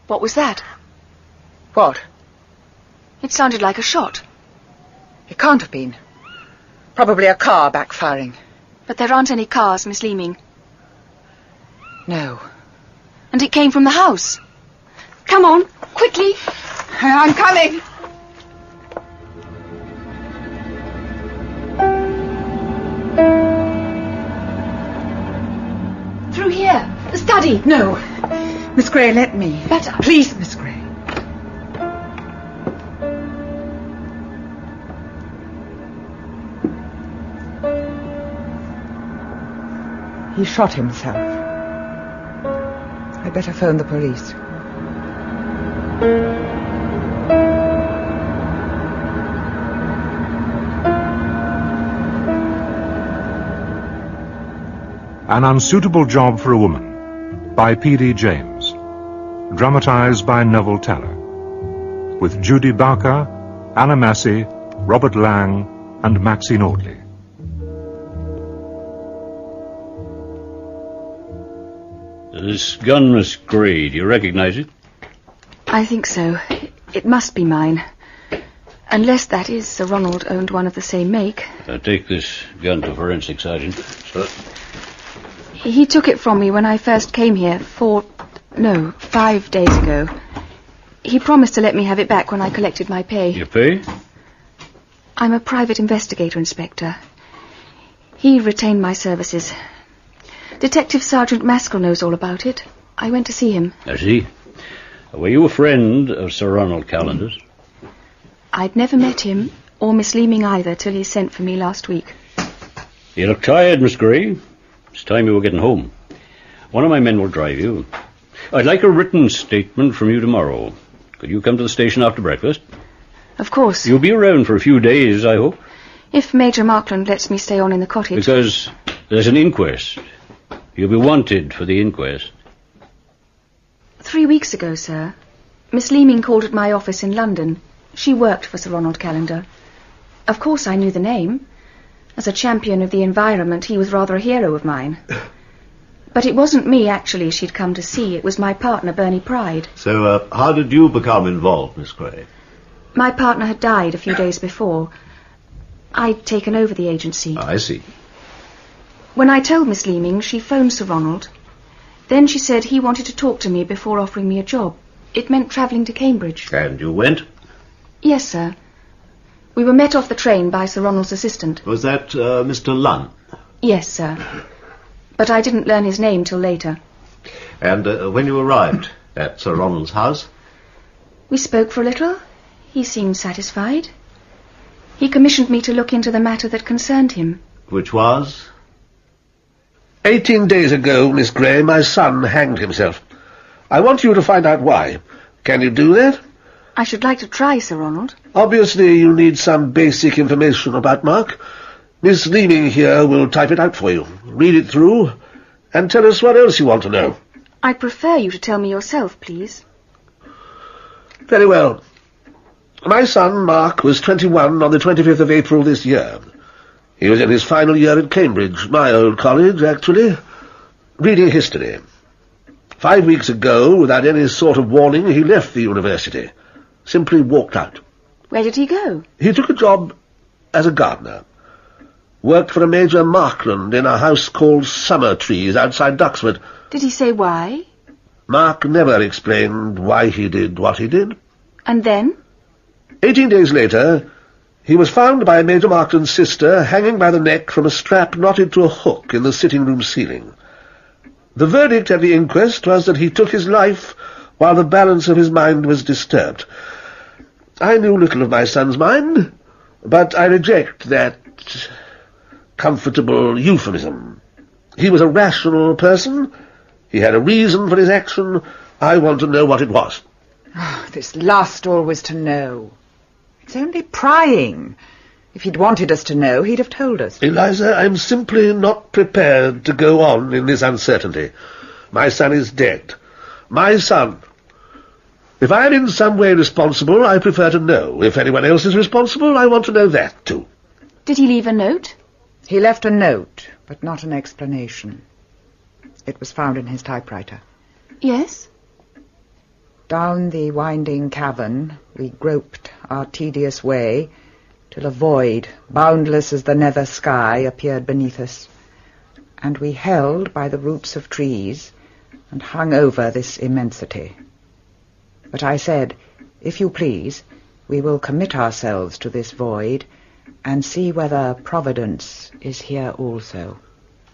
What was that? What? It sounded like a shot. It can't have been. Probably a car backfiring. But there aren't any cars, Miss Leaming. No. And it came from the house. Come on, quickly. I'm coming. Through here. The study. No. Miss Gray, let me. Better. Please, Miss Gray. He shot himself. I'd better phone the police. An Unsuitable Job for a Woman by P.D. James. Dramatised by Neville Teller. With Judi Bowker, Anna Massey, Robert Lang and Maxine Audley. This gun, Miss Gray, do you recognise it? I think so. It must be mine. Unless, that is, Sir Ronald owned one of the same make. I'll take this gun to forensic, Sergeant. Sir. He took it from me when I first came here 5 days ago. He promised to let me have it back when I collected my pay. Your pay? I'm a private investigator, Inspector. He retained my services. Detective Sergeant Maskell knows all about it. I went to see him. I see. Were you a friend of Sir Ronald Callender's? I'd never met him, or Miss Leaming either, till he sent for me last week. You look tired, Miss Gray. It's time you were getting home. One of my men will drive you. I'd like a written statement from you tomorrow. Could you come to the station after breakfast? Of course. You'll be around for a few days, I hope. If Major Markland lets me stay on in the cottage. Because there's an inquest. You'll be wanted for the inquest. 3 weeks ago, sir, Miss Leaming called at my office in London. She worked for Sir Ronald Callender. Of course I knew the name. As a champion of the environment, he was rather a hero of mine. But it wasn't me, actually, she'd come to see. It was my partner, Bernie Pride. So, how did you become involved, Miss Gray? My partner had died a few days before. I'd taken over the agency. I see. When I told Miss Leaming, she phoned Sir Ronald. Then she said he wanted to talk to me before offering me a job. It meant travelling to Cambridge. And you went? Yes, sir. We were met off the train by Sir Ronald's assistant. Was that Mr. Lunn? Yes, sir. But I didn't learn his name till later. And when you arrived at Sir Ronald's house? We spoke for a little. He seemed satisfied. He commissioned me to look into the matter that concerned him. Which was? 18 days ago, Miss Gray, my son hanged himself. I want you to find out why. Can you do that? I should like to try, Sir Ronald. Obviously, you'll need some basic information about Mark. Miss Leaming here will type it out for you. Read it through, and tell us what else you want to know. I'd prefer you to tell me yourself, please. Very well. My son, Mark, was 21 on the 25th of April this year. He was in his final year at Cambridge, my old college, actually, reading history. 5 weeks ago, without any sort of warning, he left the university. Simply walked out. Where did he go? He took a job as a gardener. Worked for a Major Markland in a house called Summer Trees outside Duxford. Did he say why? Mark never explained why he did what he did. And then? 18 days later, he was found by Major Markland's sister hanging by the neck from a strap knotted to a hook in the sitting-room ceiling. The verdict at the inquest was that he took his life while the balance of his mind was disturbed. I knew little of my son's mind, but I reject that comfortable euphemism. He was a rational person. He had a reason for his action. I want to know what it was. Oh, this last always to know. It's only prying. If he'd wanted us to know, he'd have told us. Eliza, I'm simply not prepared to go on in this uncertainty. My son is dead. My son. If I'm in some way responsible, I prefer to know. If anyone else is responsible, I want to know that, too. Did he leave a note? He left a note, but not an explanation. It was found in his typewriter. Yes. Down the winding cavern we groped our tedious way, till a void, boundless as the nether sky, appeared beneath us, and we held by the roots of trees and hung over this immensity. But I said, if you please, we will commit ourselves to this void and see whether Providence is here also.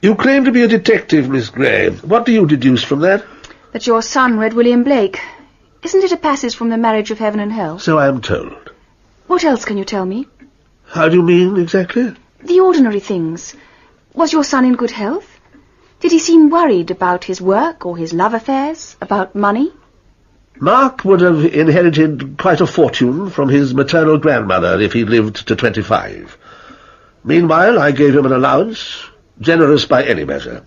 You claim to be a detective, Miss Gray. What do you deduce from that? That your son read William Blake. Isn't it a passage from The Marriage of Heaven and Hell? So I am told. What else can you tell me? How do you mean, exactly? The ordinary things. Was your son in good health? Did he seem worried about his work or his love affairs? About money? Mark would have inherited quite a fortune from his maternal grandmother if he lived to 25. Meanwhile, I gave him an allowance, generous by any measure.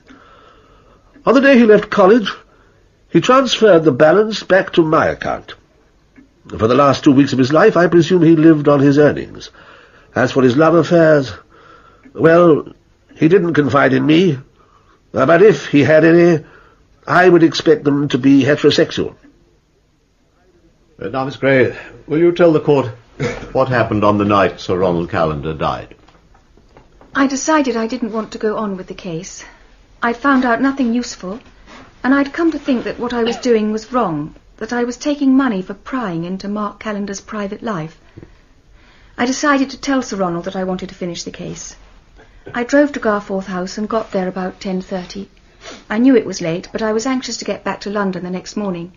On the day he left college, he transferred the balance back to my account. For the last 2 weeks of his life, I presume he lived on his earnings. As for his love affairs, well, he didn't confide in me, but if he had any, I would expect them to be heterosexual. Now, Miss Gray, will you tell the court what happened on the night Sir Ronald Callender died? I decided I didn't want to go on with the case. I'd found out nothing useful, and I'd come to think that what I was doing was wrong, that I was taking money for prying into Mark Callender's private life. I decided to tell Sir Ronald that I wanted to finish the case. I drove to Garforth House and got there about 10:30. I knew it was late, but I was anxious to get back to London the next morning.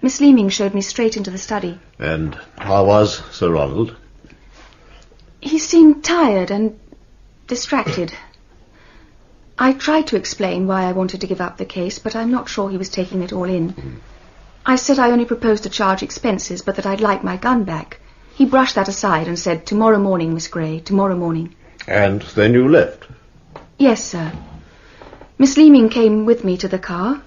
Miss Leaming showed me straight into the study. And how was Sir Ronald? He seemed tired and distracted. I tried to explain why I wanted to give up the case, but I'm not sure he was taking it all in. I said I only proposed to charge expenses, but that I'd like my gun back. He brushed that aside and said, "Tomorrow morning, Miss Gray, tomorrow morning." And then you left? Yes, sir. Miss Leaming came with me to the car.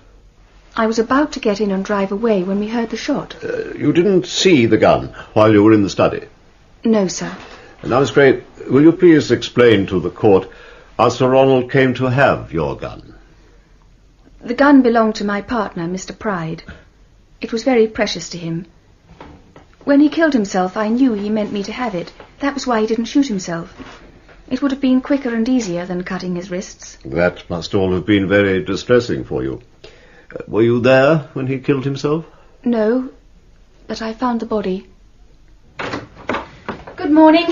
I was about to get in and drive away when we heard the shot. You didn't see the gun while you were in the study? No, sir. Now, Miss Gray, will you please explain to the court how Sir Ronald came to have your gun? The gun belonged to my partner, Mr. Pride. It was very precious to him. When he killed himself, I knew he meant me to have it. That was why he didn't shoot himself. It would have been quicker and easier than cutting his wrists. That must all have been very distressing for you. Were you there when he killed himself? No, but I found the body. Good morning.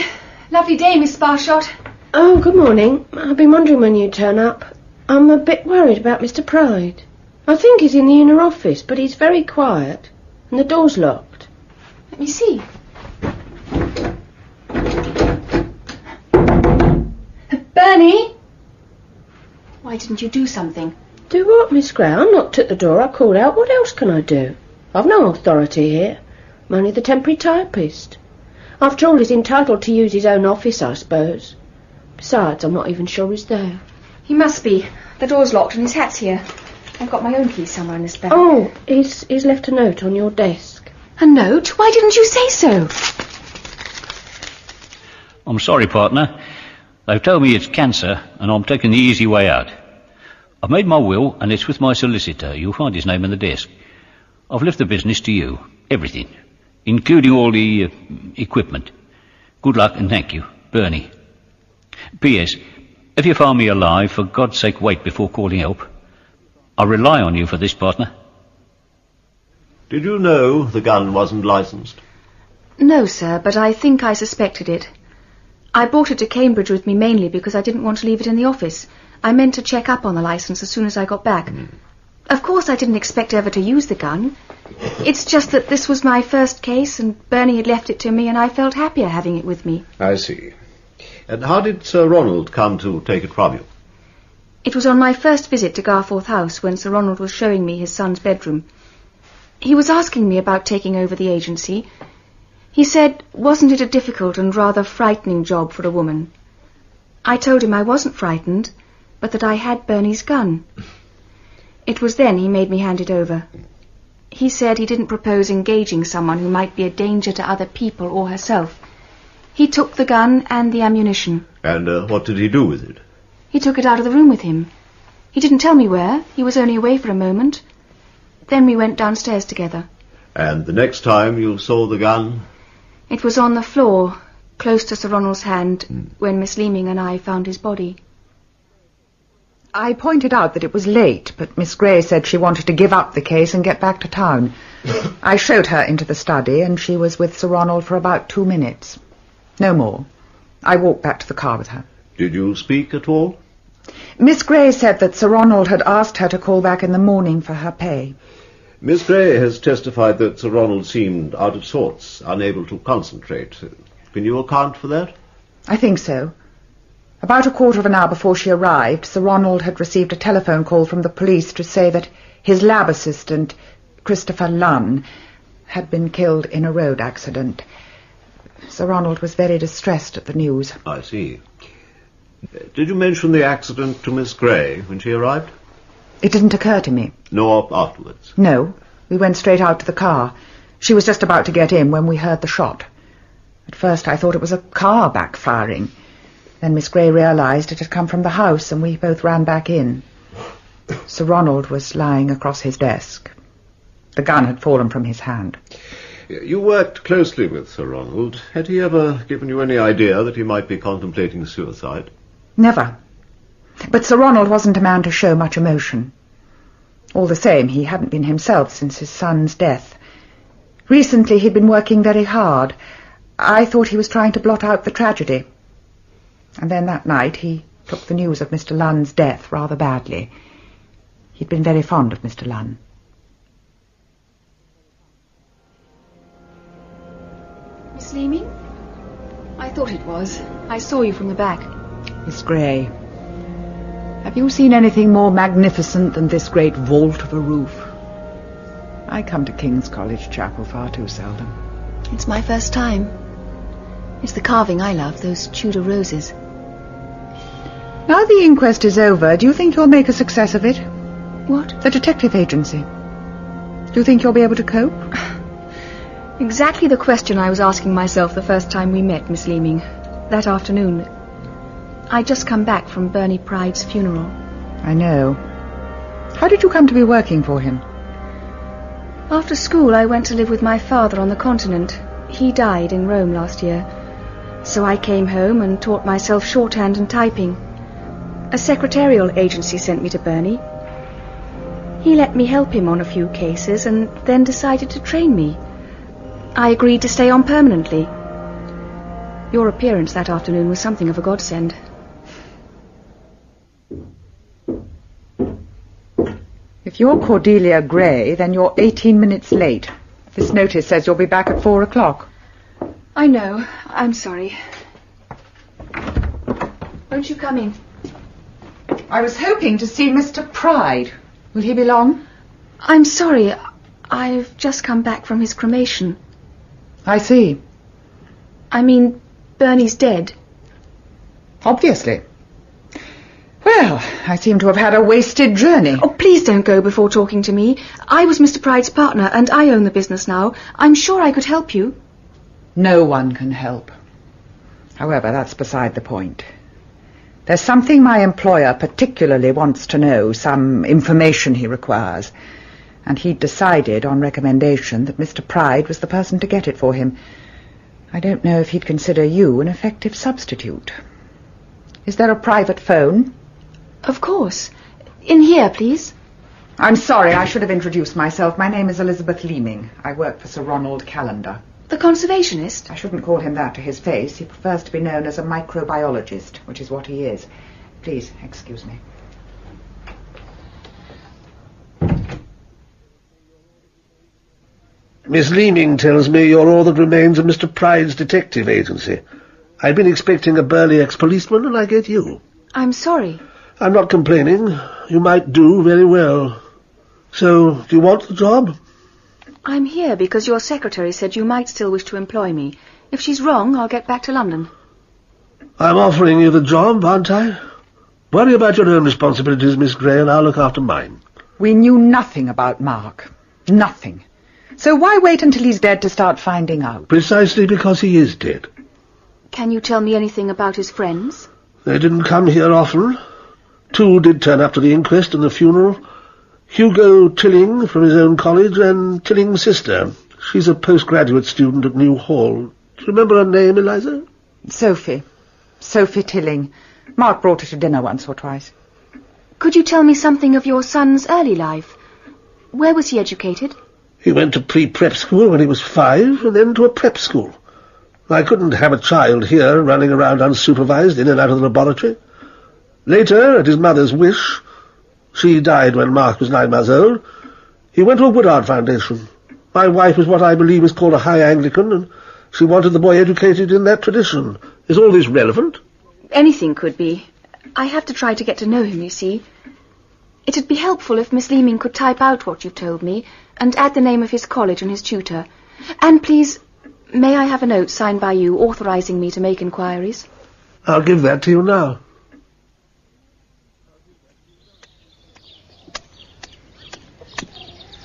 Lovely day, Miss Sparshott. Oh, good morning. I've been wondering when you'd turn up. I'm a bit worried about Mr. Pride. I think he's in the inner office, but he's very quiet, and the door's locked. Let me see. Bernie! Why didn't you do something? Do what, Miss Gray? I knocked at the door, I called out. What else can I do? I've no authority here. I'm only the temporary typist. After all, he's entitled to use his own office, I suppose. Besides, I'm not even sure he's there. He must be. The door's locked and his hat's here. I've got my own key somewhere in this bag. Oh, he's left a note on your desk. A note? Why didn't you say so? I'm sorry, partner. They've told me it's cancer, and I'm taking the easy way out. I've made my will, and it's with my solicitor. You'll find his name on the desk. I've left the business to you. Everything. Including all the equipment. Good luck, and thank you. Bernie. P.S. If you find me alive, for God's sake wait before calling help. I rely on you for this, partner. Did you know the gun wasn't licensed? No, sir, but I think I suspected it. I brought it to Cambridge with me mainly because I didn't want to leave it in the office. I meant to check up on the licence as soon as I got back. Of course I didn't expect ever to use the gun. It's just that this was my first case and Bernie had left it to me and I felt happier having it with me. I see. And how did Sir Ronald come to take it from you? It was on my first visit to Garforth House when Sir Ronald was showing me his son's bedroom. He was asking me about taking over the agency. He said, wasn't it a difficult and rather frightening job for a woman? I told him I wasn't frightened, but that I had Bernie's gun. It was then he made me hand it over. He said he didn't propose engaging someone who might be a danger to other people or herself. He took the gun and the ammunition. And what did he do with it? He took it out of the room with him. He didn't tell me where. He was only away for a moment. Then we went downstairs together. And the next time you saw the gun? It was on the floor, close to Sir Ronald's hand, when Miss Leaming and I found his body. I pointed out that it was late, but Miss Gray said she wanted to give up the case and get back to town. I showed her into the study, and she was with Sir Ronald for about 2 minutes. No more. I walked back to the car with her. Did you speak at all? Miss Gray said that Sir Ronald had asked her to call back in the morning for her pay. Miss Gray has testified that Sir Ronald seemed out of sorts, unable to concentrate. Can you account for that? I think so. About a quarter of an hour before she arrived, Sir Ronald had received a telephone call from the police to say that his lab assistant, Christopher Lunn, had been killed in a road accident. Sir Ronald was very distressed at the news. I see. Did you mention the accident to Miss Gray when she arrived? It didn't occur to me. Nor afterwards? No. We went straight out to the car. She was just about to get in when we heard the shot. At first I thought it was a car backfiring. Then Miss Gray realized it had come from the house, and we both ran back in. Sir Ronald was lying across his desk. The gun had fallen from his hand. You worked closely with Sir Ronald. Had he ever given you any idea that he might be contemplating suicide? Never. But Sir Ronald wasn't a man to show much emotion. All the same, he hadn't been himself since his son's death. Recently he'd been working very hard. I thought he was trying to blot out the tragedy. And then that night he took the news of Mr. Lunn's death rather badly. He'd been very fond of Mr. Lunn. Miss Leaming? I thought it was. I saw you from the back. Miss Gray, have you seen anything more magnificent than this great vault of a roof? I come to King's College Chapel far too seldom. It's my first time. It's the carving I love, those Tudor roses. Now the inquest is over, do you think you'll make a success of it? What? The detective agency. Do you think you'll be able to cope? Exactly the question I was asking myself the first time we met, Miss Leaming. That afternoon. I'd just come back from Bernie Pride's funeral. I know. How did you come to be working for him? After school, I went to live with my father on the continent. He died in Rome last year. So I came home and taught myself shorthand and typing. A secretarial agency sent me to Bernie. He let me help him on a few cases and then decided to train me. I agreed to stay on permanently. Your appearance that afternoon was something of a godsend. If you're Cordelia Gray, then you're 18 minutes late. This notice says you'll be back at 4 o'clock. I know. I'm sorry. Won't you come in? I was hoping to see Mr. Pride. Will he be long? I'm sorry. I've just come back from his cremation. I see. I mean, Bernie's dead. Obviously. Well, I seem to have had a wasted journey. Oh, please don't go before talking to me. I was Mr. Pride's partner, and I own the business now. I'm sure I could help you. No one can help. However, that's beside the point. There's something my employer particularly wants to know, some information he requires. And he'd decided, on recommendation, that Mr. Pride was the person to get it for him. I don't know if he'd consider you an effective substitute. Is there a private phone? Of course. In here, please. I'm sorry, I should have introduced myself. My name is Elizabeth Leaming. I work for Sir Ronald Callender. The conservationist? I shouldn't call him that to his face. He prefers to be known as a microbiologist, which is what he is. Please, excuse me. Miss Leaming tells me you're all that remains of Mr. Pride's detective agency. I've been expecting a burly ex-policeman, and I get you. I'm sorry. I'm not complaining. You might do very well. So, do you want the job? I'm here because your secretary said you might still wish to employ me. If she's wrong, I'll get back to London. I'm offering you the job, aren't I? Worry about your own responsibilities, Miss Gray, and I'll look after mine. We knew nothing about Mark. Nothing. So why wait until he's dead to start finding out? Precisely because he is dead. Can you tell me anything about his friends? They didn't come here often. 2 did turn up to the inquest and the funeral. Hugo Tilling from his own college and Tilling's sister, She's a postgraduate student at New Hall. Do you remember her name, Eliza? Sophie. Sophie Tilling. Mark brought her to dinner once or twice. Could you tell me something of your son's early life? Where was he educated? He went to pre-prep school when he was 5, and then to a prep school. I couldn't have a child here running around unsupervised in and out of the laboratory. Later, at his mother's wish, she died when Mark was 9 months old, he went to a Woodard Foundation. My wife was what I believe is called a High Anglican, and she wanted the boy educated in that tradition. Is all this relevant? Anything could be. I have to try to get to know him, you see. It'd be helpful if Miss Leaming could type out what you've told me and add the name of his college and his tutor. And please, may I have a note signed by you authorising me to make inquiries? I'll give that to you now.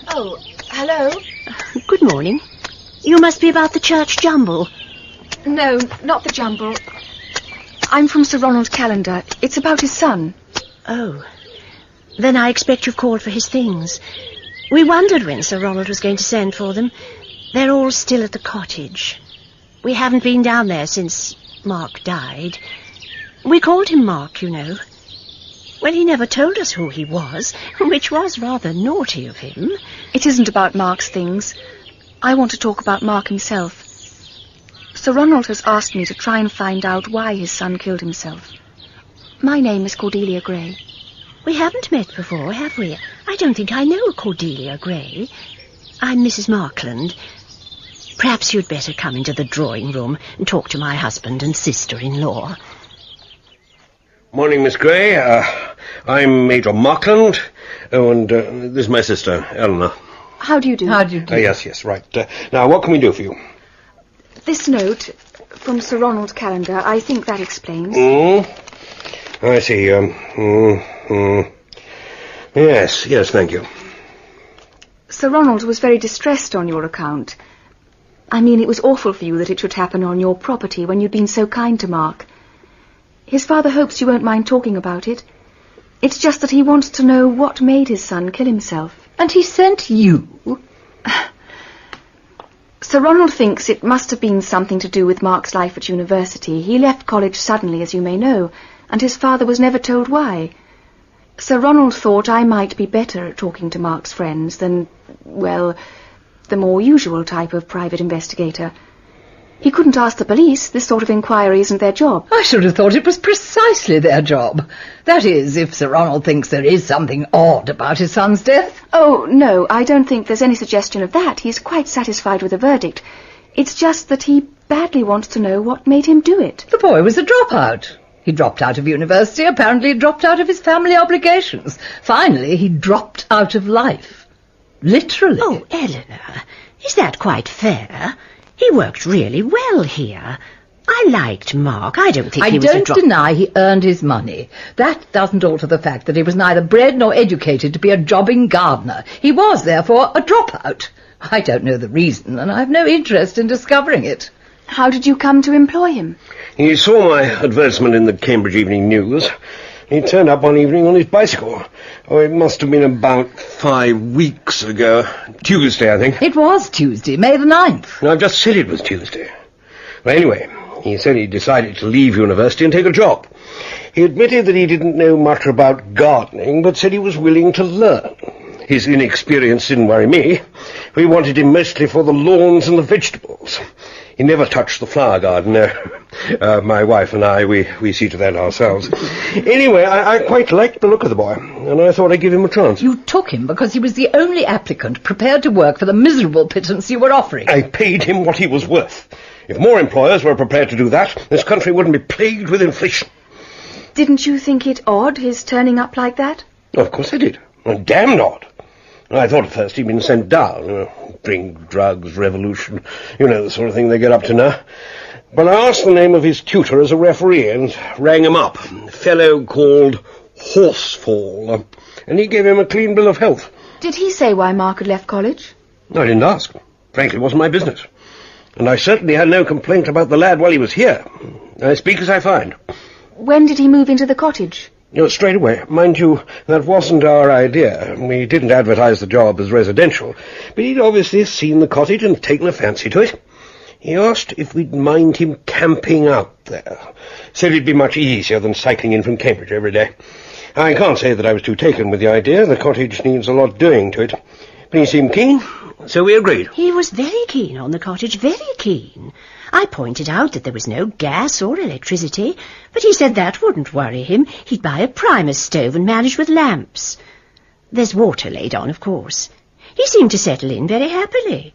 Oh, hello. Good morning. You must be about the church jumble. No, not the jumble. I'm from Sir Ronald Callender. It's about his son. Oh. Then I expect you've called for his things. We wondered when Sir Ronald was going to send for them. They're all still at the cottage. We haven't been down there since Mark died. We called him Mark, you know. Well, he never told us who he was, which was rather naughty of him. It isn't about Mark's things. I want to talk about Mark himself. Sir Ronald has asked me to try and find out why his son killed himself. My name is Cordelia Gray. We haven't met before, have we? I don't think I know a Cordelia Gray. I'm Mrs. Markland. Perhaps you'd better come into the drawing room and talk to my husband and sister-in-law. Morning, Miss Gray. I'm Major Markland. Oh, and this is my sister, Eleanor. How do you do? How do you do? Yes, right. Now, what can we do for you? This note from Sir Ronald Callender, I think that explains. I see. Yes, thank you. Sir Ronald was very distressed on your account. I mean, it was awful for you that it should happen on your property when you'd been so kind to Mark. His father hopes you won't mind talking about it. It's just that he wants to know what made his son kill himself. And he sent you? Sir Ronald thinks it must have been something to do with Mark's life at university. He left college suddenly, as you may know, and his father was never told why. Sir Ronald thought I might be better at talking to Mark's friends than, well, the more usual type of private investigator. He couldn't ask the police. This sort of inquiry isn't their job. I should have thought it was precisely their job. That is, if Sir Ronald thinks there is something odd about his son's death. Oh, no, I don't think there's any suggestion of that. He's quite satisfied with the verdict. It's just that he badly wants to know what made him do it. The boy was a dropout. He dropped out of university, apparently dropped out of his family obligations. Finally, he dropped out of life. Literally. Oh, Eleanor, is that quite fair? He worked really well here. I liked Mark. I don't think he was a I don't deny he earned his money. That doesn't alter the fact that he was neither bred nor educated to be a jobbing gardener. He was, therefore, a dropout. I don't know the reason, and I've no interest in discovering it. How did you come to employ him? He saw my advertisement in the Cambridge Evening News. He turned up one evening on his bicycle. Oh, it must have been about 5 weeks ago. Tuesday, I think. It was Tuesday, May the 9th. No, I've just said it was Tuesday. Well, anyway, he said he decided to leave university and take a job. He admitted that he didn't know much about gardening, but said he was willing to learn. His inexperience didn't worry me. We wanted him mostly for the lawns and the vegetables. He never touched the flower garden. My wife and I, we see to that ourselves. Anyway, I quite liked the look of the boy, and I thought I'd give him a chance. You took him because he was the only applicant prepared to work for the miserable pittance you were offering. I paid him what he was worth. If more employers were prepared to do that, this country wouldn't be plagued with inflation. Didn't you think it odd, his turning up like that? Oh, of course I did. Damned odd. I thought at first he'd been sent down. Drink, drugs, revolution, you know, the sort of thing they get up to now. But I asked the name of his tutor as a referee and rang him up. A fellow called Horsfall. And he gave him a clean bill of health. Did he say why Mark had left college? I didn't ask. Frankly, it wasn't my business. And I certainly had no complaint about the lad while he was here. I speak as I find. When did he move into the cottage? Straight away. Mind you, that wasn't our idea. We didn't advertise the job as residential, but he'd obviously seen the cottage and taken a fancy to it. He asked if we'd mind him camping out there. Said it'd be much easier than cycling in from Cambridge every day. I can't say that I was too taken with the idea. The cottage needs a lot doing to it. But he seemed keen, so we agreed. He was very keen on the cottage, very keen. I pointed out that there was no gas or electricity, but he said that wouldn't worry him. He'd buy a Primus stove and manage with lamps. There's water laid on, of course. He seemed to settle in very happily.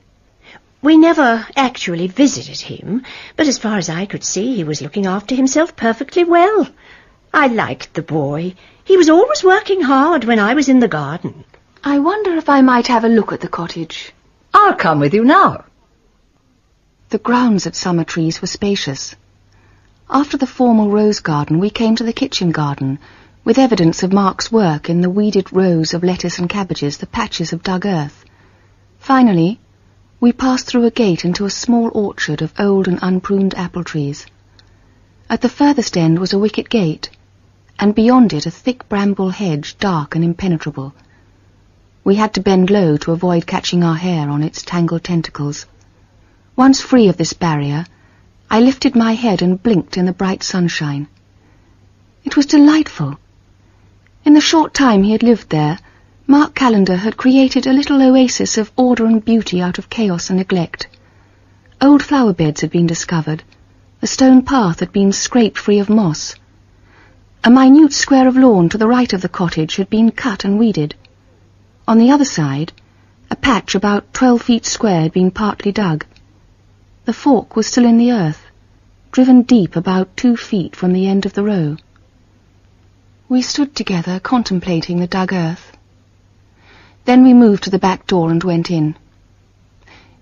We never actually visited him, but as far as I could see, he was looking after himself perfectly well. I liked the boy. He was always working hard when I was in the garden. I wonder if I might have a look at the cottage. I'll come with you now. The grounds at Summertrees were spacious. After the formal rose garden, we came to the kitchen garden, with evidence of Mark's work in the weeded rows of lettuce and cabbages, the patches of dug earth. Finally, we passed through a gate into a small orchard of old and unpruned apple trees. At the furthest end was a wicket gate, and beyond it a thick bramble hedge, dark and impenetrable. We had to bend low to avoid catching our hair on its tangled tentacles. Once free of this barrier, I lifted my head and blinked in the bright sunshine. It was delightful. In the short time he had lived there, Mark Callender had created a little oasis of order and beauty out of chaos and neglect. Old flower beds had been discovered. The stone path had been scraped free of moss. A minute square of lawn to the right of the cottage had been cut and weeded. On the other side, a patch about 12 feet square had been partly dug. The fork was still in the earth, driven deep about 2 feet from the end of the row. We stood together, contemplating the dug earth. Then we moved to the back door and went in.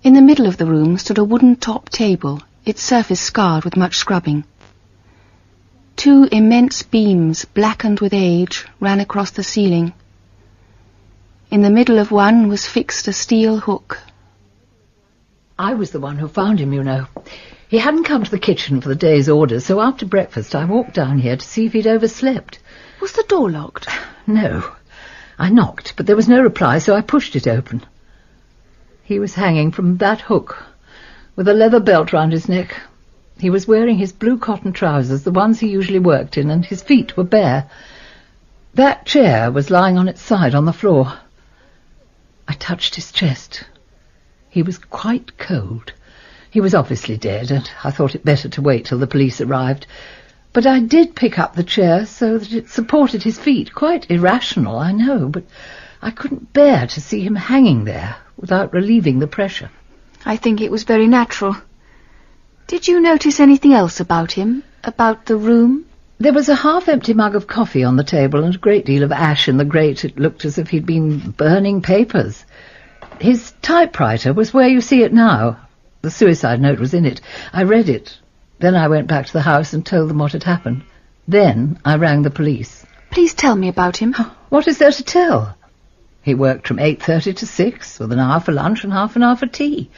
In the middle of the room stood a wooden-topped table, its surface scarred with much scrubbing. 2 immense beams, blackened with age, ran across the ceiling. In the middle of one was fixed a steel hook. I was the one who found him, you know. He hadn't come to the kitchen for the day's orders, so after breakfast I walked down here to see if he'd overslept. Was the door locked? No. I knocked, but there was no reply, so I pushed it open. He was hanging from that hook, with a leather belt round his neck. He was wearing his blue cotton trousers, the ones he usually worked in, and his feet were bare. That chair was lying on its side on the floor. I touched his chest. He was quite cold. He was obviously dead, and I thought it better to wait till the police arrived. But I did pick up the chair so that it supported his feet. Quite irrational, I know, but I couldn't bear to see him hanging there without relieving the pressure. I think it was very natural. Did you notice anything else about him? About the room? There was a half-empty mug of coffee on the table and a great deal of ash in the grate. It looked as if he'd been burning papers. His typewriter was where you see it now. The suicide note was in it. I read it. Then I went back to the house and told them what had happened. Then I rang the police. Please tell me about him. What is there to tell? He worked from 8:30 to 6, with an hour for lunch and half an hour for tea.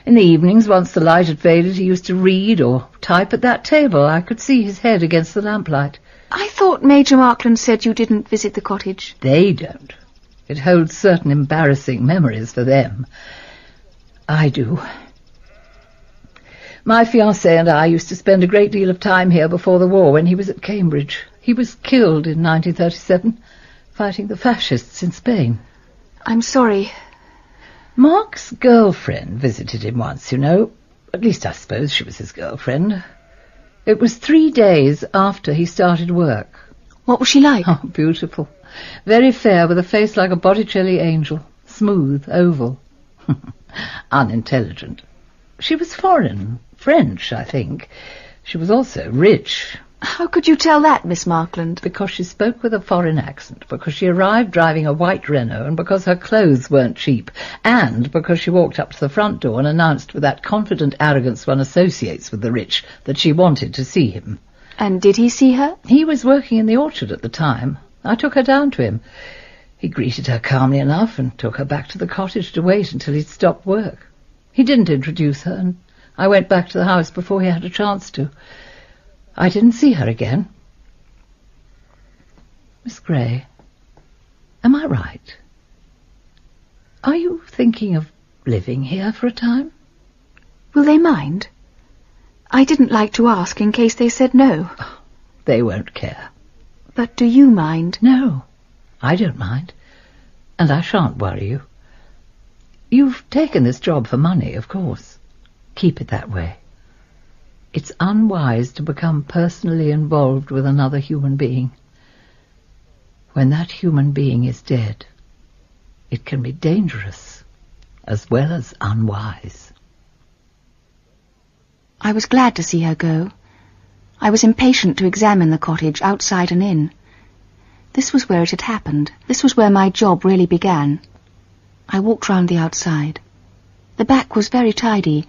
In the evenings, once the light had faded, he used to read or type at that table. I could see his head against the lamplight. I thought Major Markland said you didn't visit the cottage. They don't. It holds certain embarrassing memories for them. I do. My fiancé and I used to spend a great deal of time here before the war when he was at Cambridge. He was killed in 1937, fighting the fascists in Spain. I'm sorry. Mark's girlfriend visited him once, you know. At least I suppose she was his girlfriend. It was 3 days after he started work. What was she like? Oh, beautiful. Very fair, with a face like a Botticelli angel. Smooth, oval. Unintelligent. She was foreign. French, I think. She was also rich. How could you tell that, Miss Markland? Because she spoke with a foreign accent, because she arrived driving a white Renault, and because her clothes weren't cheap, and because she walked up to the front door and announced with that confident arrogance one associates with the rich that she wanted to see him. And did he see her? He was working in the orchard at the time. I took her down to him. He greeted her calmly enough and took her back to the cottage to wait until he'd stopped work. He didn't introduce her, and I went back to the house before he had a chance to. I didn't see her again. Miss Gray, am I right? Are you thinking of living here for a time? Will they mind? I didn't like to ask in case they said no. Oh, they won't care. But do you mind? No, I don't mind. And I shan't worry you. You've taken this job for money, of course. Keep it that way. It's unwise to become personally involved with another human being. When that human being is dead, it can be dangerous as well as unwise. I was glad to see her go. I was impatient to examine the cottage outside and in. This was where it had happened. This was where my job really began. I walked round the outside. The back was very tidy.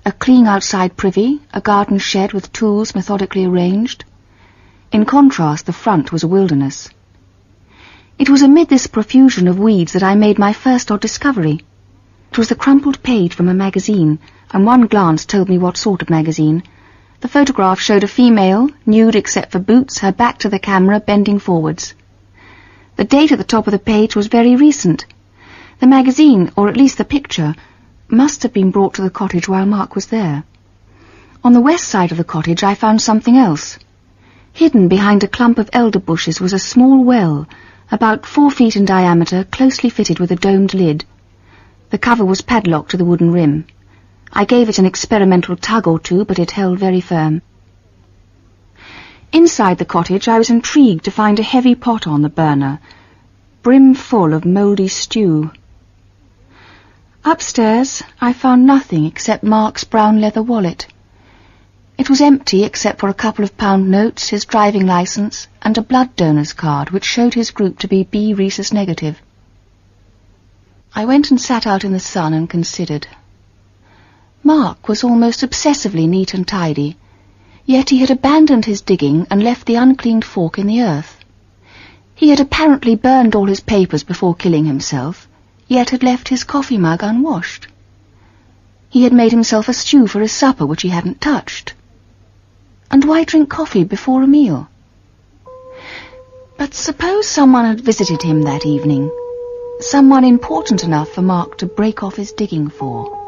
A clean outside privy, a garden shed with tools methodically arranged. In contrast, the front was a wilderness. It was amid this profusion of weeds that I made my first odd discovery. It was the crumpled page from a magazine, and one glance told me what sort of magazine. The photograph showed a female, nude except for boots, her back to the camera, bending forwards. The date at the top of the page was very recent. The magazine, or at least the picture, must have been brought to the cottage while Mark was there. On the west side of the cottage I found something else. Hidden behind a clump of elder bushes was a small well, about 4 feet in diameter, closely fitted with a domed lid. The cover was padlocked to the wooden rim. I gave it an experimental tug or two, but it held very firm. Inside the cottage I was intrigued to find a heavy pot on the burner, brim full of mouldy stew. Upstairs I found nothing except Mark's brown leather wallet. It was empty except for a couple of pound notes, his driving licence, and a blood donor's card which showed his group to be B rhesus negative. I went and sat out in the sun and considered. Mark was almost obsessively neat and tidy, yet he had abandoned his digging and left the uncleaned fork in the earth. He had apparently burned all his papers before killing himself, yet had left his coffee mug unwashed. He had made himself a stew for his supper which he hadn't touched. And why drink coffee before a meal? But suppose someone had visited him that evening, someone important enough for Mark to break off his digging for.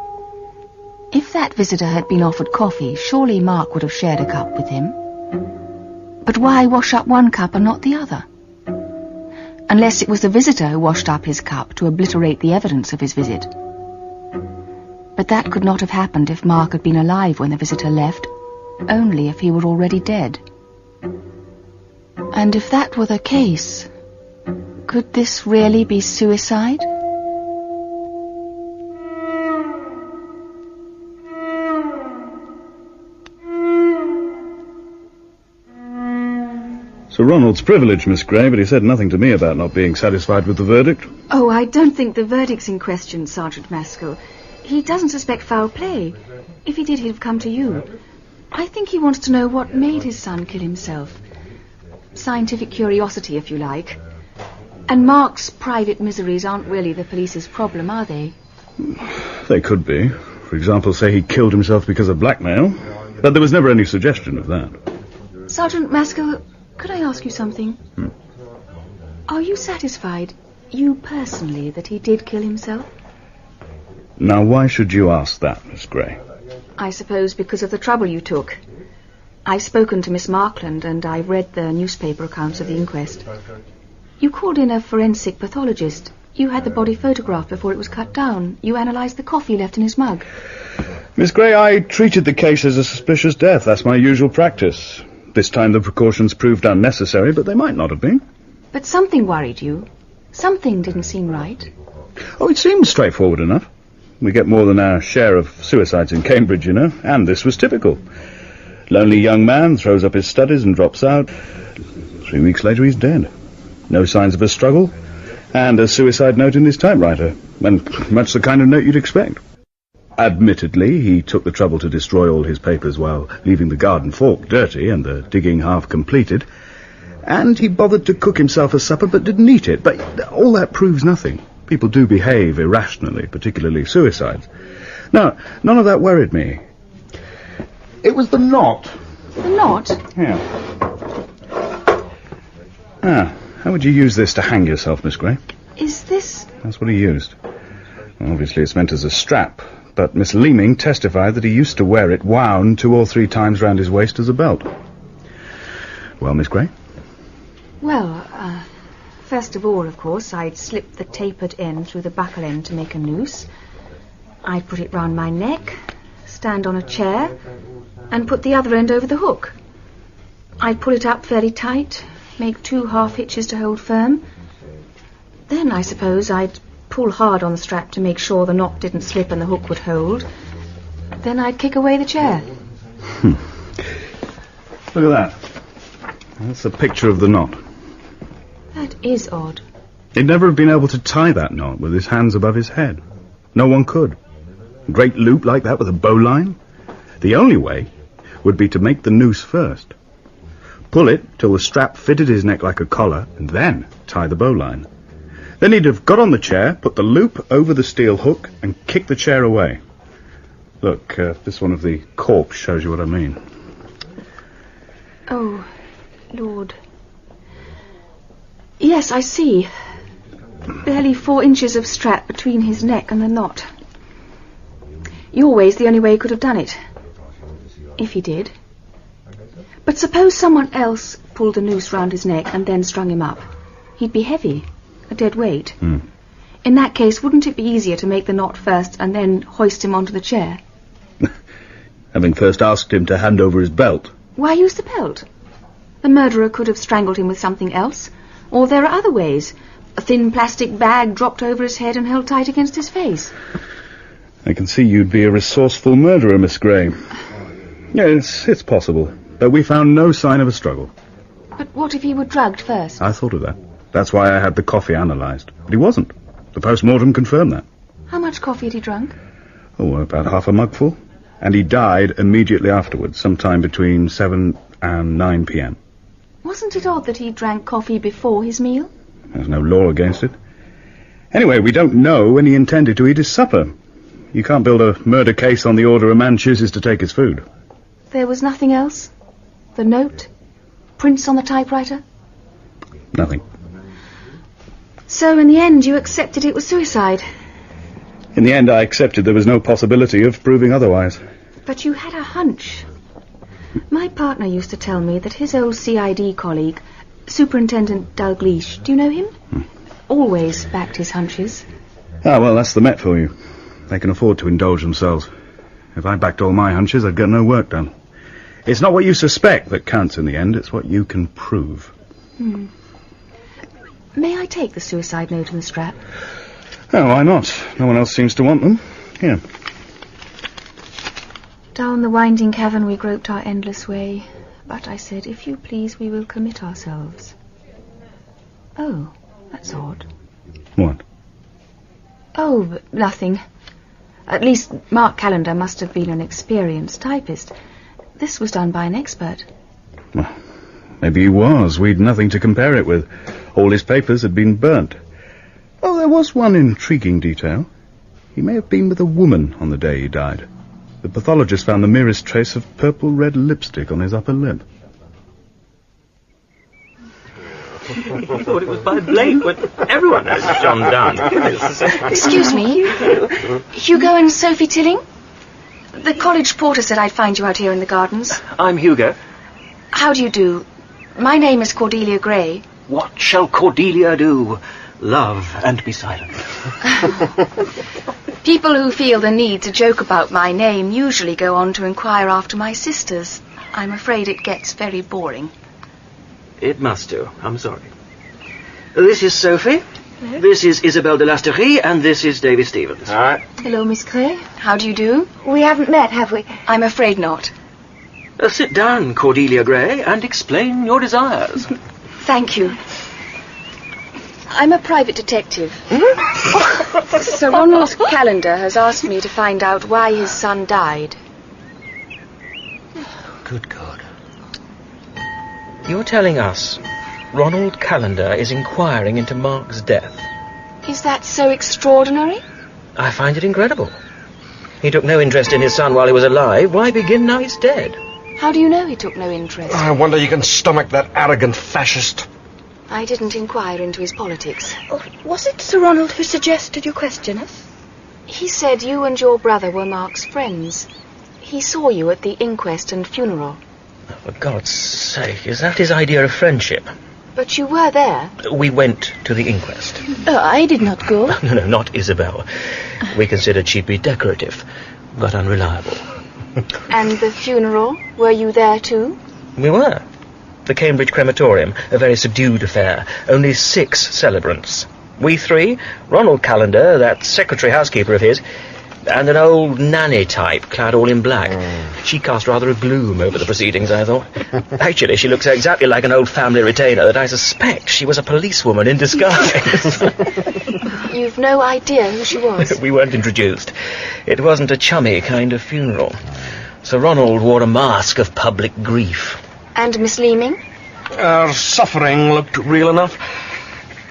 If that visitor had been offered coffee, surely Mark would have shared a cup with him. But why wash up one cup and not the other? Unless it was the visitor who washed up his cup to obliterate the evidence of his visit. But that could not have happened if Mark had been alive when the visitor left, only if he were already dead. And if that were the case, could this really be suicide? Sir Ronald's privilege, Miss Gray, but he said nothing to me about not being satisfied with the verdict. Oh, I don't think the verdict's in question, Sergeant Maskell. He doesn't suspect foul play. If he did, he'd have come to you. I think he wants to know what made his son kill himself. Scientific curiosity, if you like. And Mark's private miseries aren't really the police's problem, are they? They could be. For example, say he killed himself because of blackmail. But there was never any suggestion of that. Sergeant Maskell, could I ask you something? Are you satisfied, you personally, that he did kill himself? Now, why should you ask that, Miss Gray? I suppose because of the trouble you took. I've spoken to Miss Markland, and I've read the newspaper accounts of the inquest. You called in a forensic pathologist. You had the body photographed before it was cut down. You analysed the coffee left in his mug. Miss Gray, I treated the case as a suspicious death. That's my usual practice. This time the precautions proved unnecessary, but they might not have been. But something worried you. Something didn't seem right. Oh, it seemed straightforward enough. We get more than our share of suicides in Cambridge, you know, and this was typical. Lonely young man throws up his studies and drops out. 3 weeks later he's dead. No signs of a struggle, and a suicide note in his typewriter, and much the kind of note you'd expect. Admittedly, he took the trouble to destroy all his papers while leaving the garden fork dirty and the digging half completed, and he bothered to cook himself a supper but didn't eat it. But all that proves nothing. People do behave irrationally, particularly suicides. Now, none of that worried me. It was the knot. The knot? Yeah. Ah, How would you use this to hang yourself, Miss Gray? Is this... That's what he used. Obviously it's meant as a strap, but Miss Leaming testified that he used to wear it wound 2 or 3 times round his waist as a belt. Well, Miss Gray? Well, first of all, of course, I'd slip the tapered end through the buckle end to make a noose. I'd put it round my neck, stand on a chair, and put the other end over the hook. I'd pull it up fairly tight, make 2 half hitches to hold firm. Then, I suppose, I'd pull hard on the strap to make sure the knot didn't slip and the hook would hold. Then I'd kick away the chair. Look at that. That's a picture of the knot. That is odd. He'd never have been able to tie that knot with his hands above his head. No one could. A great loop like that with a bowline. The only way would be to make the noose first. Pull it till the strap fitted his neck like a collar, and then tie the bowline. Then he'd have got on the chair, put the loop over the steel hook, and kicked the chair away. Look, this one of the corks shows you what I mean. Oh, Lord. Yes, I see. Barely 4 inches of strap between his neck and the knot. Your way's the only way he could have done it. If he did. But suppose someone else pulled a noose round his neck and then strung him up. He'd be heavy, a dead weight. In that case, wouldn't it be easier to make the knot first and then hoist him onto the chair? Having first asked him to hand over his belt. Why use the belt? The murderer could have strangled him with something else. Or there are other ways. A thin plastic bag dropped over his head and held tight against his face. I can see you'd be a resourceful murderer, Miss Gray. Yes, it's possible. But we found no sign of a struggle. But what if he were drugged first? I thought of that. That's why I had the coffee analysed. But he wasn't. The post-mortem confirmed that. How much coffee had he drunk? Oh, about half a mugful. And he died immediately afterwards, sometime between 7 and 9 p.m. Wasn't it odd that he drank coffee before his meal? There's no law against it. Anyway, we don't know when he intended to eat his supper. You can't build a murder case on the order a man chooses to take his food. There was nothing else? The note? Prints on the typewriter? Nothing. So, in the end, you accepted it was suicide? In the end, I accepted there was no possibility of proving otherwise. But you had a hunch. My partner used to tell me that his old CID colleague, Superintendent Dalgleish, do you know him? Always backed his hunches. Ah, well, that's the Met for you. They can afford to indulge themselves. If I backed all my hunches, I'd get no work done. It's not what you suspect that counts in the end, it's what you can prove. May I take the suicide note and the strap? Oh, why not? No one else seems to want them. Here. Down the winding cavern we groped our endless way, but I said, if you please, we will commit ourselves. Oh, that's odd. What? Oh, nothing. At least Mark Callender must have been an experienced typist. This was done by an expert. Well, maybe he was. We'd nothing to compare it with. All his papers had been burnt. Oh, there was one intriguing detail. He may have been with a woman on the day he died. The pathologist found the merest trace of purple-red lipstick on his upper lip. He thought it was by Blake, but everyone knows it's John Donne. Excuse me, Hugo and Sophie Tilling? The college porter said I'd find you out here in the gardens. I'm Hugo. How do you do? My name is Cordelia Gray. What shall Cordelia do? Love and be silent. People who feel the need to joke about my name usually go on to inquire after my sisters. I'm afraid it gets very boring. It must do. I'm sorry. This is Sophie. Hello. This is Isabelle de Lasterie, and this is David Stevens. All right. Hello, Miss Gray. How do you do? We haven't met, have we? I'm afraid not. Sit down, Cordelia Gray, and explain your desires. Thank you. I'm a private detective. Sir Ronald Callender has asked me to find out why his son died. Good God. You're telling us Ronald Callender is inquiring into Mark's death? Is that so extraordinary? I find it incredible. He took no interest in his son while he was alive. Why begin now he's dead? How do you know he took no interest? I wonder you can stomach that arrogant fascist. I didn't inquire into his politics. Oh, was it Sir Ronald who suggested you question us? He said you and your brother were Mark's friends. He saw you at the inquest and funeral. For God's sake, is that his idea of friendship? But you were there. We went to the inquest. I did not go. No, not Isabelle. We considered she'd be decorative, but unreliable. And the funeral, were you there too? We were. The Cambridge crematorium, a very subdued affair. Only 6 celebrants. We 3, Ronald Callender, that secretary housekeeper of his, and an old nanny type, clad all in black. She cast rather a gloom over the proceedings, I thought. Actually, she looked so exactly like an old family retainer that I suspect she was a policewoman in disguise. You've no idea who she was? We weren't introduced. It wasn't a chummy kind of funeral. Sir Ronald wore a mask of public grief. And Miss Leaming? Her suffering looked real enough.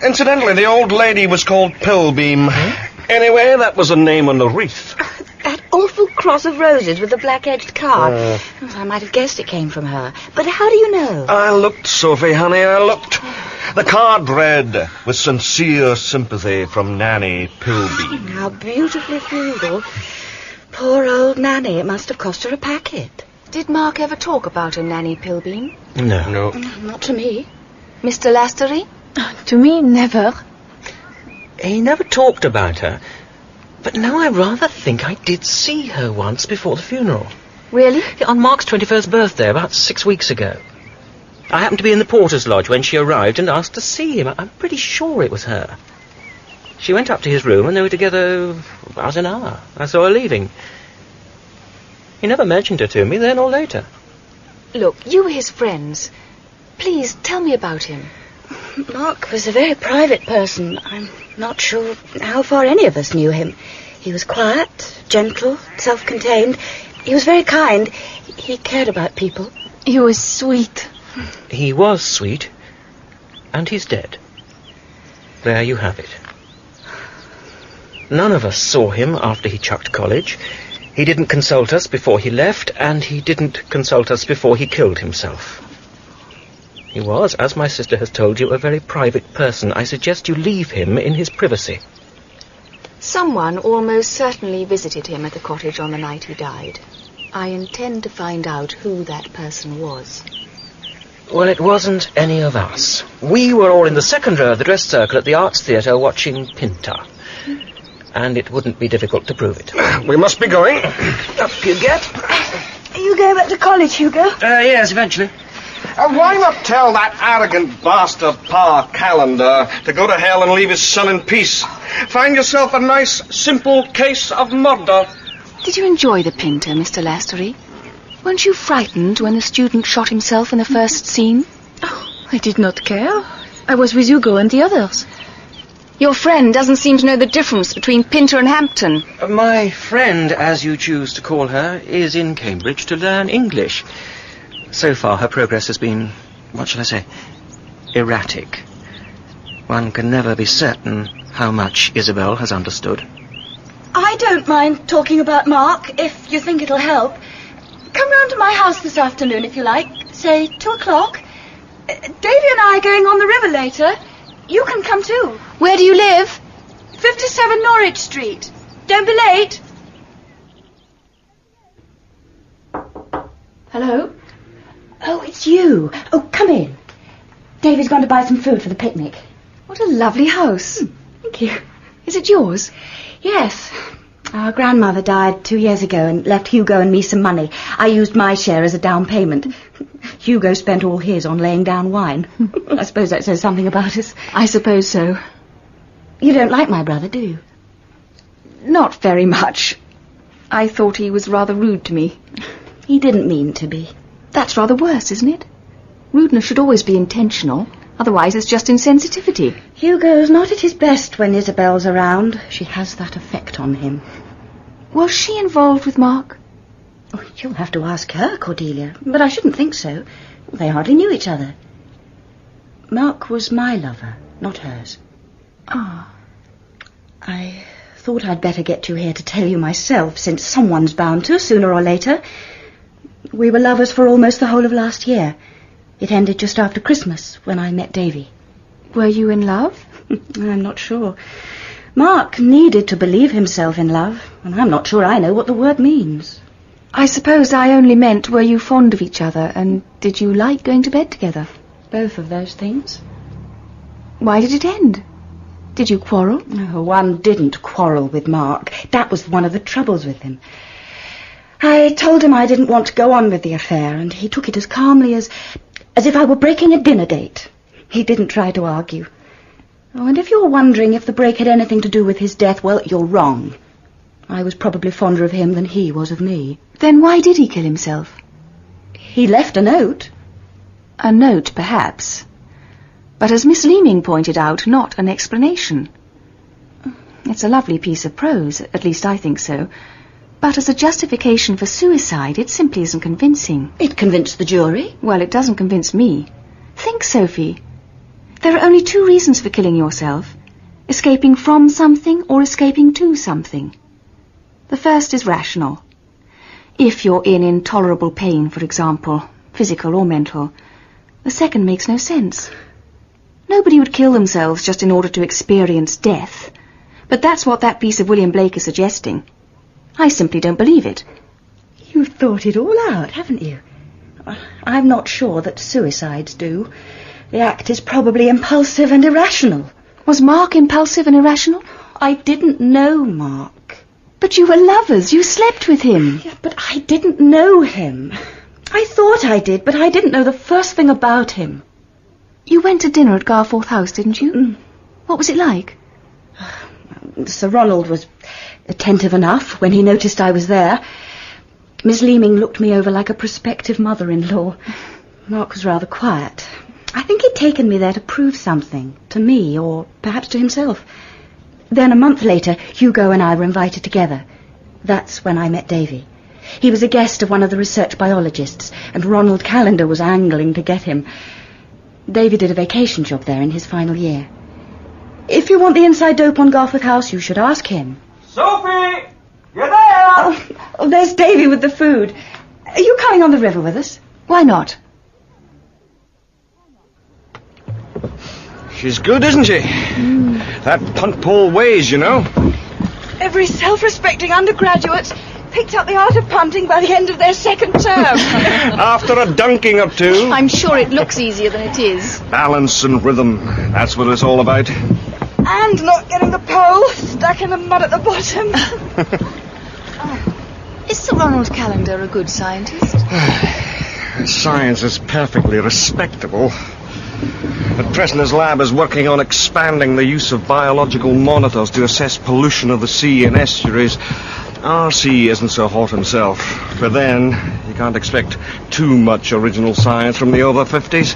Incidentally, the old lady was called Pilbeam. Anyway, that was a name on the wreath. That awful cross of roses with the black-edged card. I might have guessed it came from her. But how do you know? I looked, Sophie, honey, I looked. The card read, with sincere sympathy from Nanny Pilbeam. How beautifully feudal. Poor old Nanny, it must have cost her a packet. Did Mark ever talk about a Nanny Pilbeam? No. Not to me. Mr. Lastery? To me, never. He never talked about her. But now I rather think I did see her once before the funeral. Really? On Mark's 21st birthday, about 6 weeks ago. I happened to be in the porter's lodge when she arrived and asked to see him. I'm pretty sure it was her. She went up to his room and they were together about an hour. I saw her leaving. He never mentioned her to me then or later. Look, you were his friends. Please, tell me about him. Mark was a very private person. I'm not sure how far any of us knew him. He was quiet, gentle, self-contained. He was very kind. He cared about people. He was sweet. He was sweet. And he's dead. There you have it. None of us saw him after he chucked college. He didn't consult us before he left, and he didn't consult us before he killed himself. He was, as my sister has told you, a very private person. I suggest you leave him in his privacy. Someone almost certainly visited him at the cottage on the night he died. I intend to find out who that person was. Well, it wasn't any of us. We were all in the second row of the dress circle at the Arts Theatre watching Pinta. And it wouldn't be difficult to prove it. We must be going. Up you get. Are you going back to college, Hugo? Yes, eventually. Why not tell that arrogant bastard Pa Callender to go to hell and leave his son in peace? Find yourself a nice, simple case of murder. Did you enjoy the Pinta, Mr. Lastery? Weren't you frightened when the student shot himself in the first scene? Oh, I did not care. I was with Hugo and the others. Your friend doesn't seem to know the difference between Pinta and Hampton. My friend, as you choose to call her, is in Cambridge to learn English. So far, her progress has been, what shall I say, erratic. One can never be certain how much Isabelle has understood. I don't mind talking about Mark, if you think it'll help. Come round to my house this afternoon, if you like. Say 2 o'clock. Davy and I are going on the river later. You can come too. Where do you live? 57 Norwich Street. Don't be late. Hello? Oh, it's you. Oh, come in. Davy's gone to buy some food for the picnic. What a lovely house. Thank you. Is it yours? Yes. Our grandmother died 2 years ago and left Hugo and me some money. I used my share as a down payment. Hugo spent all his on laying down wine. I suppose that says something about us. I suppose so. You don't like my brother, do you? Not very much. I thought he was rather rude to me. He didn't mean to be. That's rather worse, isn't it? Rudeness should always be intentional. Otherwise, it's just insensitivity. Hugo's not at his best when Isabelle's around. She has that effect on him. Was she involved with Mark? Oh, you'll have to ask her, Cordelia. But I shouldn't think so. They hardly knew each other. Mark was my lover, not hers. Ah. I thought I'd better get you here to tell you myself, since someone's bound to, sooner or later. We were lovers for almost the whole of last year. It ended just after Christmas, when I met Davy. Were you in love? I'm not sure. Mark needed to believe himself in love, and I'm not sure I know what the word means. I suppose I only meant, were you fond of each other, and did you like going to bed together? Both of those things. Why did it end? Did you quarrel? No, one didn't quarrel with Mark. That was one of the troubles with him. I told him I didn't want to go on with the affair, and he took it as calmly as if I were breaking a dinner date. He didn't try to argue. Oh, and if you're wondering if the break had anything to do with his death, well, you're wrong. I was probably fonder of him than he was of me. Then why did he kill himself? He left a note. A note, perhaps. But as Miss Leaming pointed out, not an explanation. It's a lovely piece of prose, at least I think so. But as a justification for suicide, it simply isn't convincing. It convinced the jury. Well, it doesn't convince me. Think, Sophie. There are only two reasons for killing yourself. Escaping from something or escaping to something. The first is rational. If you're in intolerable pain, for example, physical or mental. The second makes no sense. Nobody would kill themselves just in order to experience death. But that's what that piece of William Blake is suggesting. I simply don't believe it. You've thought it all out, haven't you? I'm not sure that suicides do. The act is probably impulsive and irrational. Was Mark impulsive and irrational? I didn't know Mark. But you were lovers. You slept with him. Yeah, but I didn't know him. I thought I did, but I didn't know the first thing about him. You went to dinner at Garforth House, didn't you? What was it like? Sir Ronald was attentive enough when he noticed I was there. Miss Leaming looked me over like a prospective mother-in-law. Mark was rather quiet. I think he'd taken me there to prove something, to me, or perhaps to himself. Then a month later, Hugo and I were invited together. That's when I met Davy. He was a guest of one of the research biologists, and Ronald Callender was angling to get him. Davy did a vacation job there in his final year. If you want the inside dope on Garforth House, you should ask him. Sophie! You're there! Oh, there's Davy with the food. Are you coming on the river with us? Why not? She's good, isn't she? That punt pole weighs, you know. Every self-respecting undergraduate picked up the art of punting by the end of their second term. After a dunking or two. I'm sure it looks easier than it is. Balance and rhythm, that's what it's all about. And not getting the pole stuck in the mud at the bottom. Is Sir Ronald Callender a good scientist? Science is perfectly respectable. At present, his lab is working on expanding the use of biological monitors to assess pollution of the sea and estuaries. RC isn't so hot himself, but then you can't expect too much original science from the over 50s.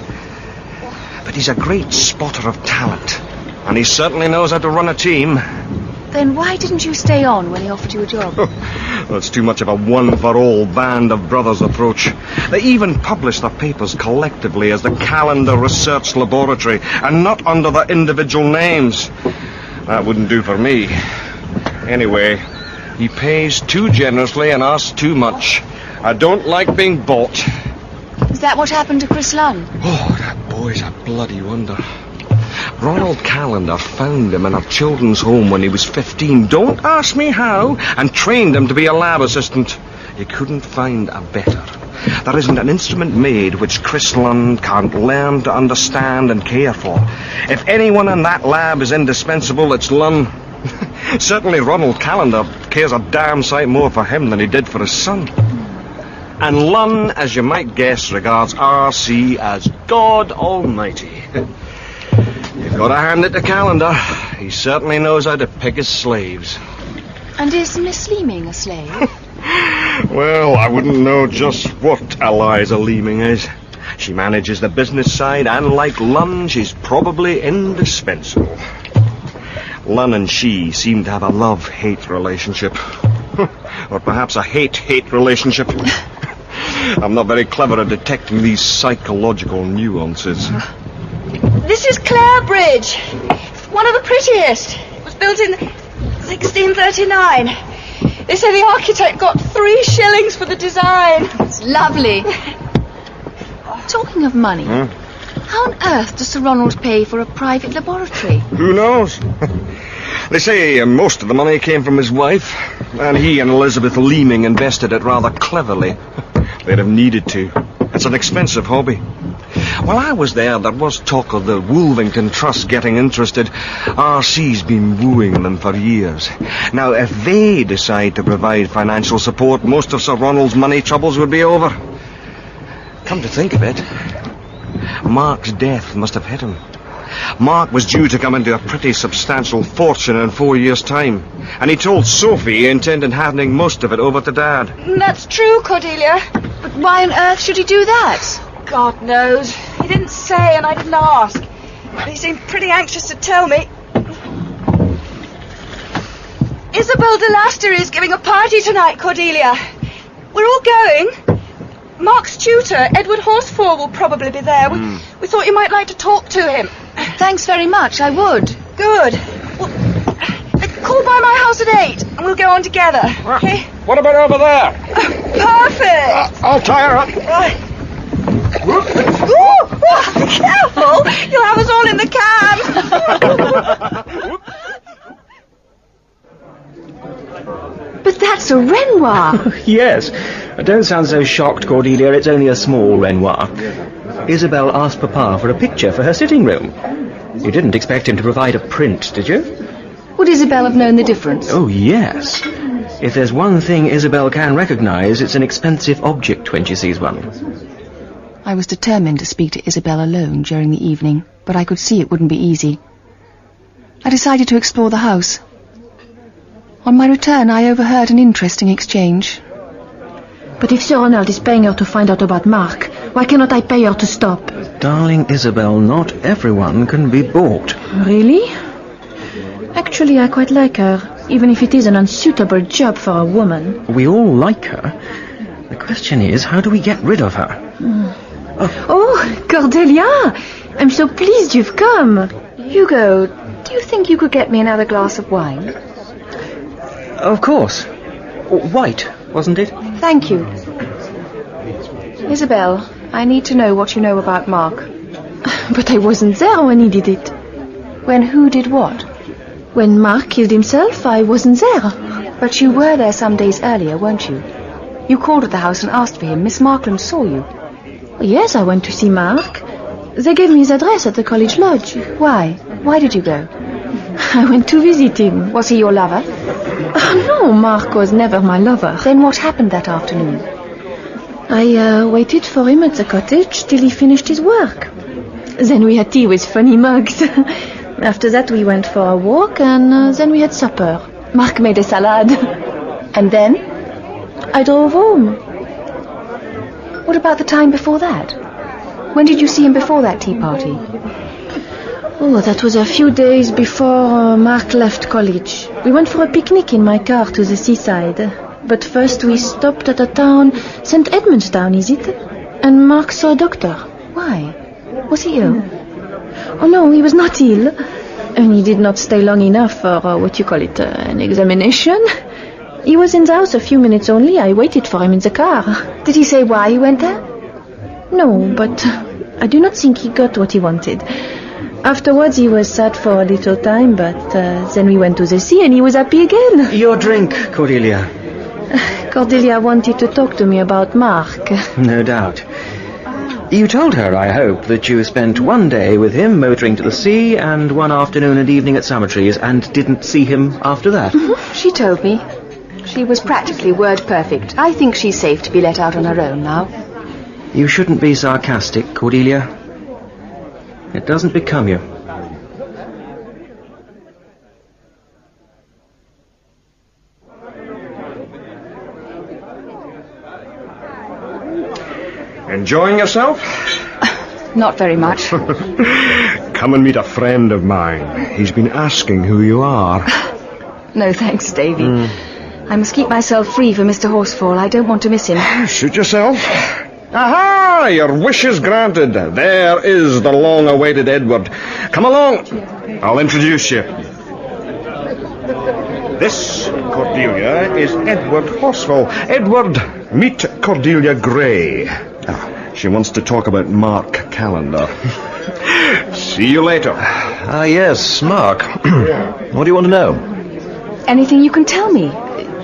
But he's a great spotter of talent, and he certainly knows how to run a team. Then why didn't you stay on when he offered you a job? That's too much of a one-for-all band of brothers approach. They even publish their papers collectively as the Callender Research Laboratory, and not under their individual names. That wouldn't do for me. Anyway, he pays too generously and asks too much. I don't like being bought. Is that what happened to Chris Lunn? Oh, that boy's a bloody wonder. Ronald Callender found him in a children's home when he was 15. Don't ask me how. And trained him to be a lab assistant. You couldn't find a better. There isn't an instrument made which Chris Lunn can't learn to understand and care for. If anyone in that lab is indispensable, it's Lunn. Certainly Ronald Callender cares a damn sight more for him than he did for his son. And Lunn, as you might guess, regards R.C. as God Almighty. You've got to hand it to Callender. He certainly knows how to pick his slaves. And is Miss Leaming a slave? Well, I wouldn't know just what Eliza Leaming is. She manages the business side, and like Lunn, she's probably indispensable. Lunn and she seem to have a love-hate relationship. Or perhaps a hate-hate relationship. I'm not very clever at detecting these psychological nuances. This is Clare Bridge. One of the prettiest. It was built in 1639. They say the architect got 3 shillings for the design. It's lovely. Talking of money, How on earth does Sir Ronald pay for a private laboratory? Who knows? They say most of the money came from his wife, and he and Elizabeth Leaming invested it rather cleverly. They'd have needed to. It's an expensive hobby. While I was there was talk of the Wolvington Trust getting interested. RC's been wooing them for years. Now, if they decide to provide financial support, most of Sir Ronald's money troubles would be over. Come to think of it, Mark's death must have hit him. Mark was due to come into a pretty substantial fortune in 4 years' time, and he told Sophie he intended handing most of it over to Dad. That's true, Cordelia. But why on earth should he do that? God knows. He didn't say and I didn't ask. But he seemed pretty anxious to tell me. Isabelle de Laster is giving a party tonight, Cordelia. We're all going. Mark's tutor, Edward Horsfall, will probably be there. We thought you might like to talk to him. Thanks very much, I would. Good. Well, call by my house at 8 and we'll go on together. Okay? What about over there? Perfect. I'll tie her up. Right. Ooh, careful! You'll have us all in the cab. But that's a Renoir. Yes. Don't sound so shocked, Cordelia. It's only a small Renoir. Isabelle asked Papa for a picture for her sitting room. You didn't expect him to provide a print, did you? Would Isabelle have known the difference? Oh, yes. If there's one thing Isabelle can recognise, it's an expensive object when she sees one. I was determined to speak to Isabelle alone during the evening, but I could see it wouldn't be easy. I decided to explore the house. On my return, I overheard an interesting exchange. But if Sir Ronald is paying her to find out about Mark, why cannot I pay her to stop? Darling Isabelle, not everyone can be bought. Really? Actually, I quite like her, even if it is an unsuitable job for a woman. We all like her. The question is, how do we get rid of her? Oh, Cordelia! I'm so pleased you've come. Hugo, do you think you could get me another glass of wine? Of course. White, wasn't it? Thank you. Isabelle, I need to know what you know about Mark. But I wasn't there when he did it. When who did what? When Mark killed himself, I wasn't there. But you were there some days earlier, weren't you? You called at the house and asked for him. Miss Markland saw you. Yes, I went to see Mark. They gave me his address at the college lodge. Why? Why did you go? I went to visit him. Was he your lover? No, Mark was never my lover. Then what happened that afternoon? I waited for him at the cottage till he finished his work. Then we had tea with funny mugs. After that we went for a walk and then we had supper. Mark made a salad. And then? I drove home. What about the time before that? When did you see him before that tea party? Oh, that was a few days before Mark left college. We went for a picnic in my car to the seaside. But first we stopped at a town, St. Edmund's Town, is it? And Mark saw a doctor. Why? Was he ill? Oh, no, he was not ill. And he did not stay long enough for, an examination. He was in the house a few minutes only. I waited for him in the car. Did he say why he went there? No, but I do not think he got what he wanted. Afterwards he was sad for a little time, but then we went to the sea and he was happy again. Your drink, Cordelia. Cordelia wanted to talk to me about Mark. No doubt. You told her, I hope, that you spent one day with him motoring to the sea and one afternoon and evening at Summertrees and didn't see him after that. Mm-hmm. She told me. She was practically word perfect. I think she's safe to be let out on her own now. You shouldn't be sarcastic, Cordelia. It doesn't become you. Enjoying yourself? Not very much. Come and meet a friend of mine. He's been asking who you are. No thanks, Davy. I must keep myself free for Mr. Horsfall. I don't want to miss him. Suit yourself. Aha! Your wish is granted. There is the long-awaited Edward. Come along. I'll introduce you. This, Cordelia, is Edward Horsfall. Edward, meet Cordelia Gray. She wants to talk about Mark Callender. See you later. Yes, Mark. What do you want to know? Anything you can tell me?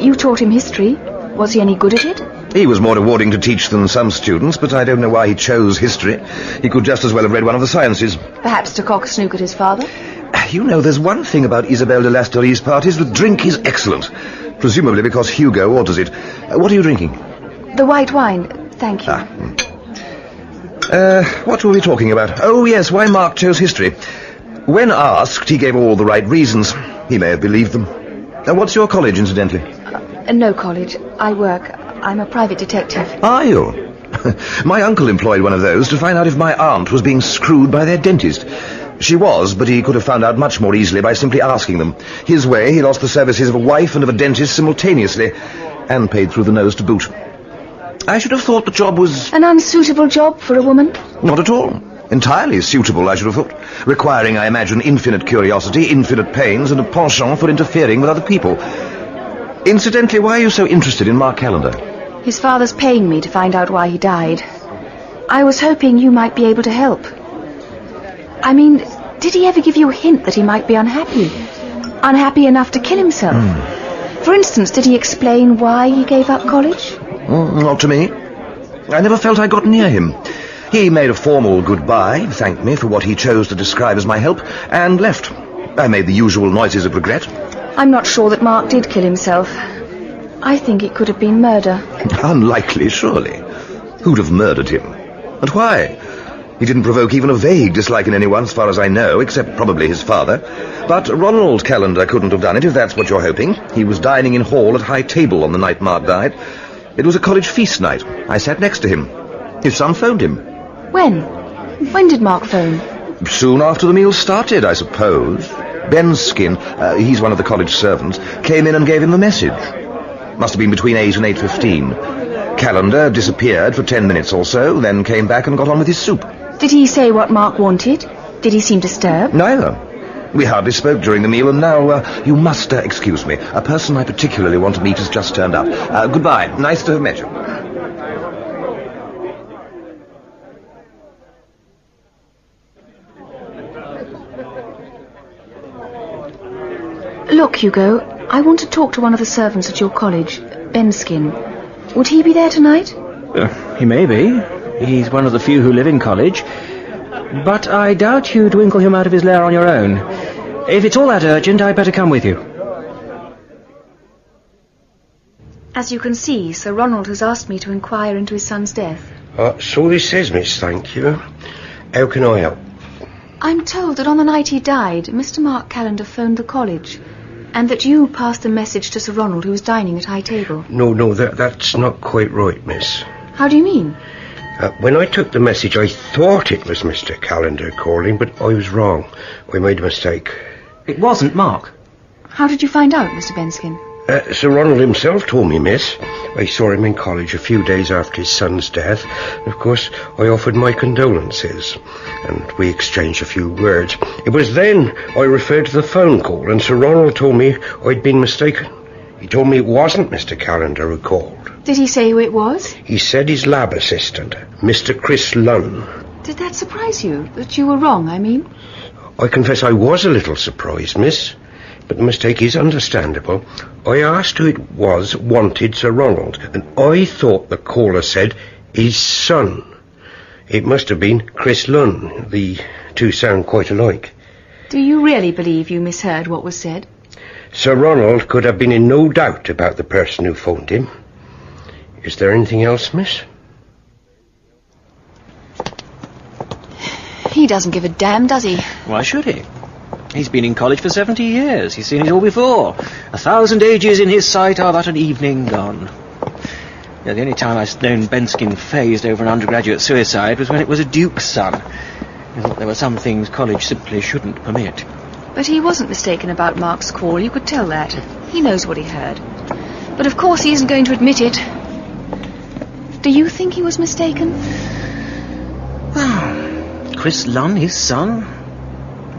You taught him history. Was he any good at it? He was more rewarding to teach than some students, but I don't know why he chose history. He could just as well have read one of the sciences. Perhaps to cock a snook at his father? You know, there's one thing about Isabelle de Lastourie's parties. The drink is excellent. Presumably because Hugo orders it. What are you drinking? The white wine. Thank you. What were we talking about? Oh, yes, why Mark chose history. When asked, he gave all the right reasons. He may have believed them. What's your college, incidentally? No college. I work. I'm a private detective. Are you? My uncle employed one of those to find out if my aunt was being screwed by their dentist. She was, but he could have found out much more easily by simply asking them. His way, he lost the services of a wife and of a dentist simultaneously, and paid through the nose to boot. I should have thought the job was... An unsuitable job for a woman? Not at all. Entirely suitable, I should have thought. Requiring, I imagine, infinite curiosity, infinite pains, and a penchant for interfering with other people. Incidentally, why are you so interested in Mark Callender? His father's paying me to find out why he died. I was hoping you might be able to help. I mean, did he ever give you a hint that he might be unhappy? Unhappy enough to kill himself? For instance, did he explain why he gave up college? Not to me. I never felt I got near him. He made a formal goodbye, thanked me for what he chose to describe as my help, and left. I made the usual noises of regret. I'm not sure that Mark did kill himself. I think it could have been murder. Unlikely, surely. Who'd have murdered him? And why? He didn't provoke even a vague dislike in anyone, as far as I know, except probably his father. But Ronald Callender couldn't have done it, if that's what you're hoping. He was dining in hall at high table on the night Mark died. It was a college feast night. I sat next to him. His son phoned him. When? When did Mark phone? Soon after the meal started, I suppose. Benskin, he's one of the college servants, came in and gave him the message. Must have been between 8 and 8:15. Callender disappeared for 10 minutes or so, then came back and got on with his soup. Did he say what Mark wanted? Did he seem disturbed? Neither. We hardly spoke during the meal, and now, you must excuse me. A person I particularly want to meet has just turned up. Goodbye. Nice to have met you. Look, Hugo, I want to talk to one of the servants at your college, Benskin. Would he be there tonight? He may be. He's one of the few who live in college. But I doubt you'd winkle him out of his lair on your own. If it's all that urgent, I'd better come with you. As you can see, Sir Ronald has asked me to inquire into his son's death. So he says, miss, thank you. How can I help? I'm told that on the night he died, Mr. Mark Callender phoned the college, and that you passed a message to Sir Ronald, who was dining at high table. No, that's not quite right, miss. How do you mean? When I took the message, I thought it was Mr. Callender calling, but I was wrong. I made a mistake. It wasn't Mark. How did you find out, Mr. Benskin? Sir Ronald himself told me, miss. I saw him in college a few days after his son's death. Of course, I offered my condolences, and we exchanged a few words. It was then I referred to the phone call, and Sir Ronald told me I'd been mistaken. He told me it wasn't Mr. Callender who called. Did he say who it was? He said his lab assistant, Mr. Chris Lunn. Did that surprise you? That you were wrong, I mean? I confess I was a little surprised, miss. But the mistake is understandable. I asked who it was wanted Sir Ronald, and I thought the caller said his son. It must have been Chris Lunn. The two sound quite alike. Do you really believe you misheard what was said? Sir Ronald could have been in no doubt about the person who phoned him. Is there anything else, miss? He doesn't give a damn, does he? Why should he? He's been in college for 70 years. He's seen it all before. 1,000 ages in his sight are but an evening gone. Yeah, the only time I've known Benskin phased over an undergraduate suicide was when it was a duke's son. He thought there were some things college simply shouldn't permit. But he wasn't mistaken about Mark's call, you could tell that. He knows what he heard. But of course he isn't going to admit it. Do you think he was mistaken? Well, Chris Lunn, his son?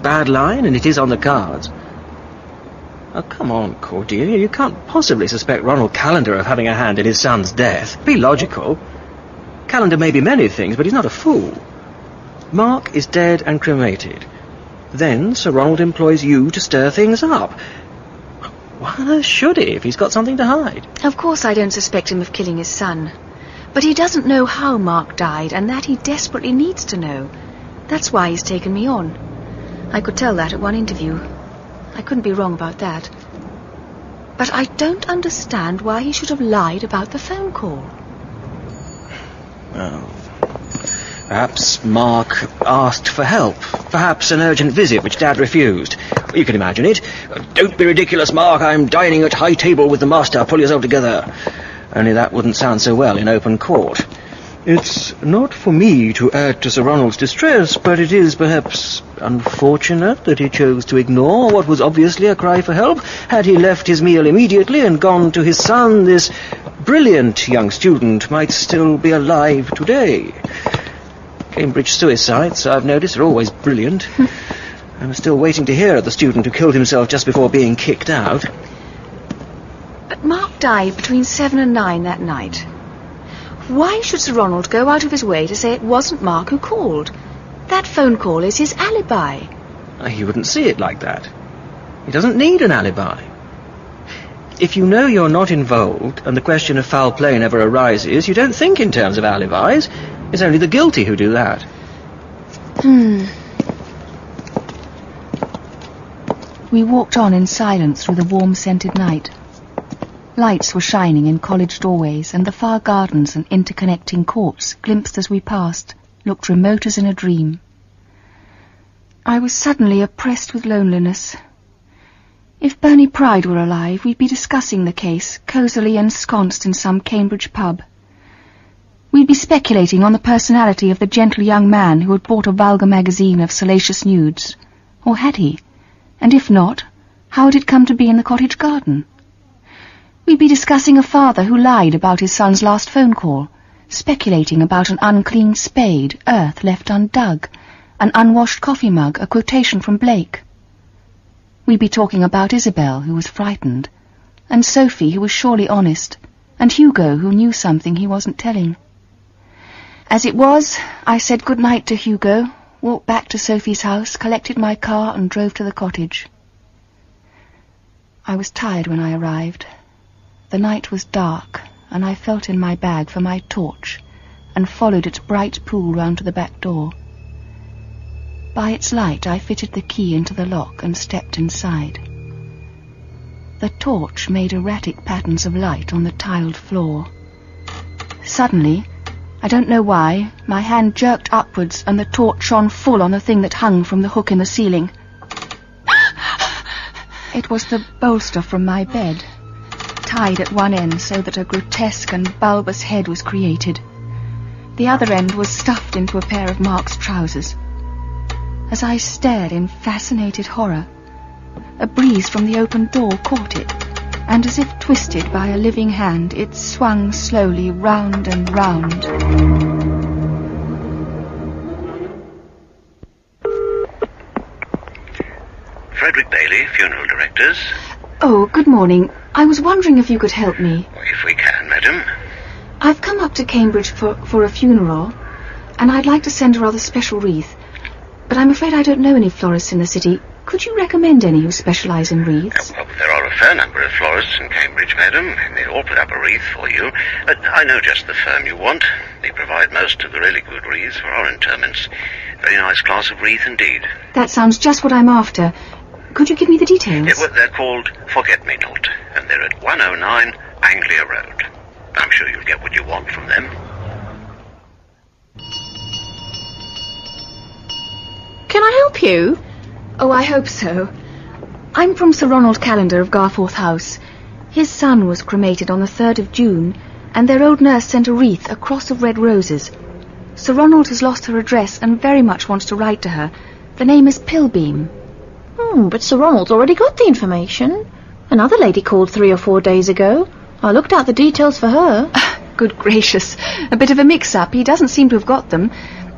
Bad line, and it is on the cards. Oh, come on, Cordelia. You can't possibly suspect Ronald Callender of having a hand in his son's death. Be logical. Callender may be many things, but he's not a fool. Mark is dead and cremated. Then Sir Ronald employs you to stir things up. Why on earth should he if he's got something to hide? Of course I don't suspect him of killing his son. But he doesn't know how Mark died, and that he desperately needs to know. That's why he's taken me on. I could tell that at one interview. I couldn't be wrong about that. But I don't understand why he should have lied about the phone call. Well, perhaps Mark asked for help. Perhaps an urgent visit which Dad refused. You can imagine it. "Don't be ridiculous, Mark. I'm dining at high table with the master. Pull yourself together." Only that wouldn't sound so well in open court. It's not for me to add to Sir Ronald's distress, but it is perhaps unfortunate that he chose to ignore what was obviously a cry for help. Had he left his meal immediately and gone to his son, this brilliant young student might still be alive today. Cambridge suicides, I've noticed, are always brilliant. I'm still waiting to hear of the student who killed himself just before being kicked out. But Mark died between 7 and 9 that night. Why should Sir Ronald go out of his way to say it wasn't Mark who called? That phone call is his alibi. He wouldn't see it like that. He doesn't need an alibi. If you know you're not involved and the question of foul play never arises, you don't think in terms of alibis. It's only the guilty who do that. We walked on in silence through the warm-scented night. Lights were shining in college doorways, and the far gardens and interconnecting courts, glimpsed as we passed, looked remote as in a dream. I was suddenly oppressed with loneliness. If Bernie Pride were alive, we'd be discussing the case, cosily ensconced in some Cambridge pub. We'd be speculating on the personality of the gentle young man who had bought a vulgar magazine of salacious nudes. Or had he? And if not, how had it come to be in the cottage garden? We'd be discussing a father who lied about his son's last phone call, speculating about an unclean spade, earth left undug, an unwashed coffee mug, a quotation from Blake. We'd be talking about Isabelle, who was frightened, and Sophie, who was surely honest, and Hugo, who knew something he wasn't telling. As it was, I said good night to Hugo, walked back to Sophie's house, collected my car and drove to the cottage. I was tired when I arrived. The night was dark, and I felt in my bag for my torch and followed its bright pool round to the back door. By its light I fitted the key into the lock and stepped inside. The torch made erratic patterns of light on the tiled floor. Suddenly, I don't know why, my hand jerked upwards and the torch shone full on the thing that hung from the hook in the ceiling. It was the bolster from my bed, tied at one end so that a grotesque and bulbous head was created. The other end was stuffed into a pair of Mark's trousers. As I stared in fascinated horror, a breeze from the open door caught it, and as if twisted by a living hand, it swung slowly round and round. Frederick Bailey, funeral directors. Oh, good morning. I was wondering if you could help me. If we can, madam. I've come up to Cambridge for a funeral, and I'd like to send a rather special wreath. But I'm afraid I don't know any florists in the city. Could you recommend any who specialise in wreaths? Well, there are a fair number of florists in Cambridge, madam, and they all put up a wreath for you. But I know just the firm you want. They provide most of the really good wreaths for our interments. Very nice class of wreath indeed. That sounds just what I'm after. Could you give me the details? Yeah, well, they're called Forget-Me-Not, and they're at 109 Anglia Road. I'm sure you'll get what you want from them. Can I help you? Oh, I hope so. I'm from Sir Ronald Callender of Garforth House. His son was cremated on the 3rd of June, and their old nurse sent a wreath, a cross of red roses. Sir Ronald has lost her address and very much wants to write to her. The name is Pilbeam. But Sir Ronald's already got the information. Another lady called 3 or 4 days ago. I looked out the details for her. Good gracious. A bit of a mix-up. He doesn't seem to have got them.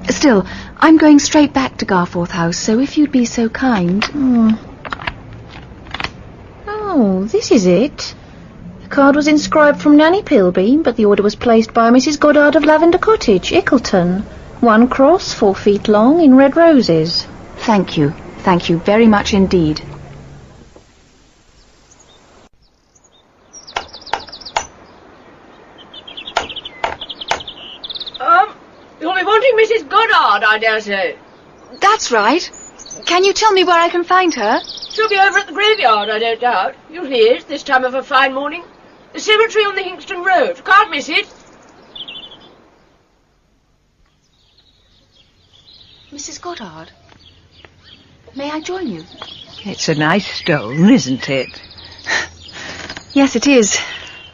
Still, I'm going straight back to Garforth House, so if you'd be so kind... Oh, this is it. The card was inscribed from Nanny Pilbeam, but the order was placed by Mrs. Goddard of Lavender Cottage, Ickleton. 1 cross, 4 feet long, in red roses. Thank you. Thank you very much indeed. You'll be wanting Mrs. Goddard, I dare say. That's right. Can you tell me where I can find her? She'll be over at the graveyard, I don't doubt. Usually is, this time of a fine morning. The cemetery on the Hingston Road. Can't miss it. Mrs. Goddard, may I join you? It's a nice stone, isn't it? Yes, it is.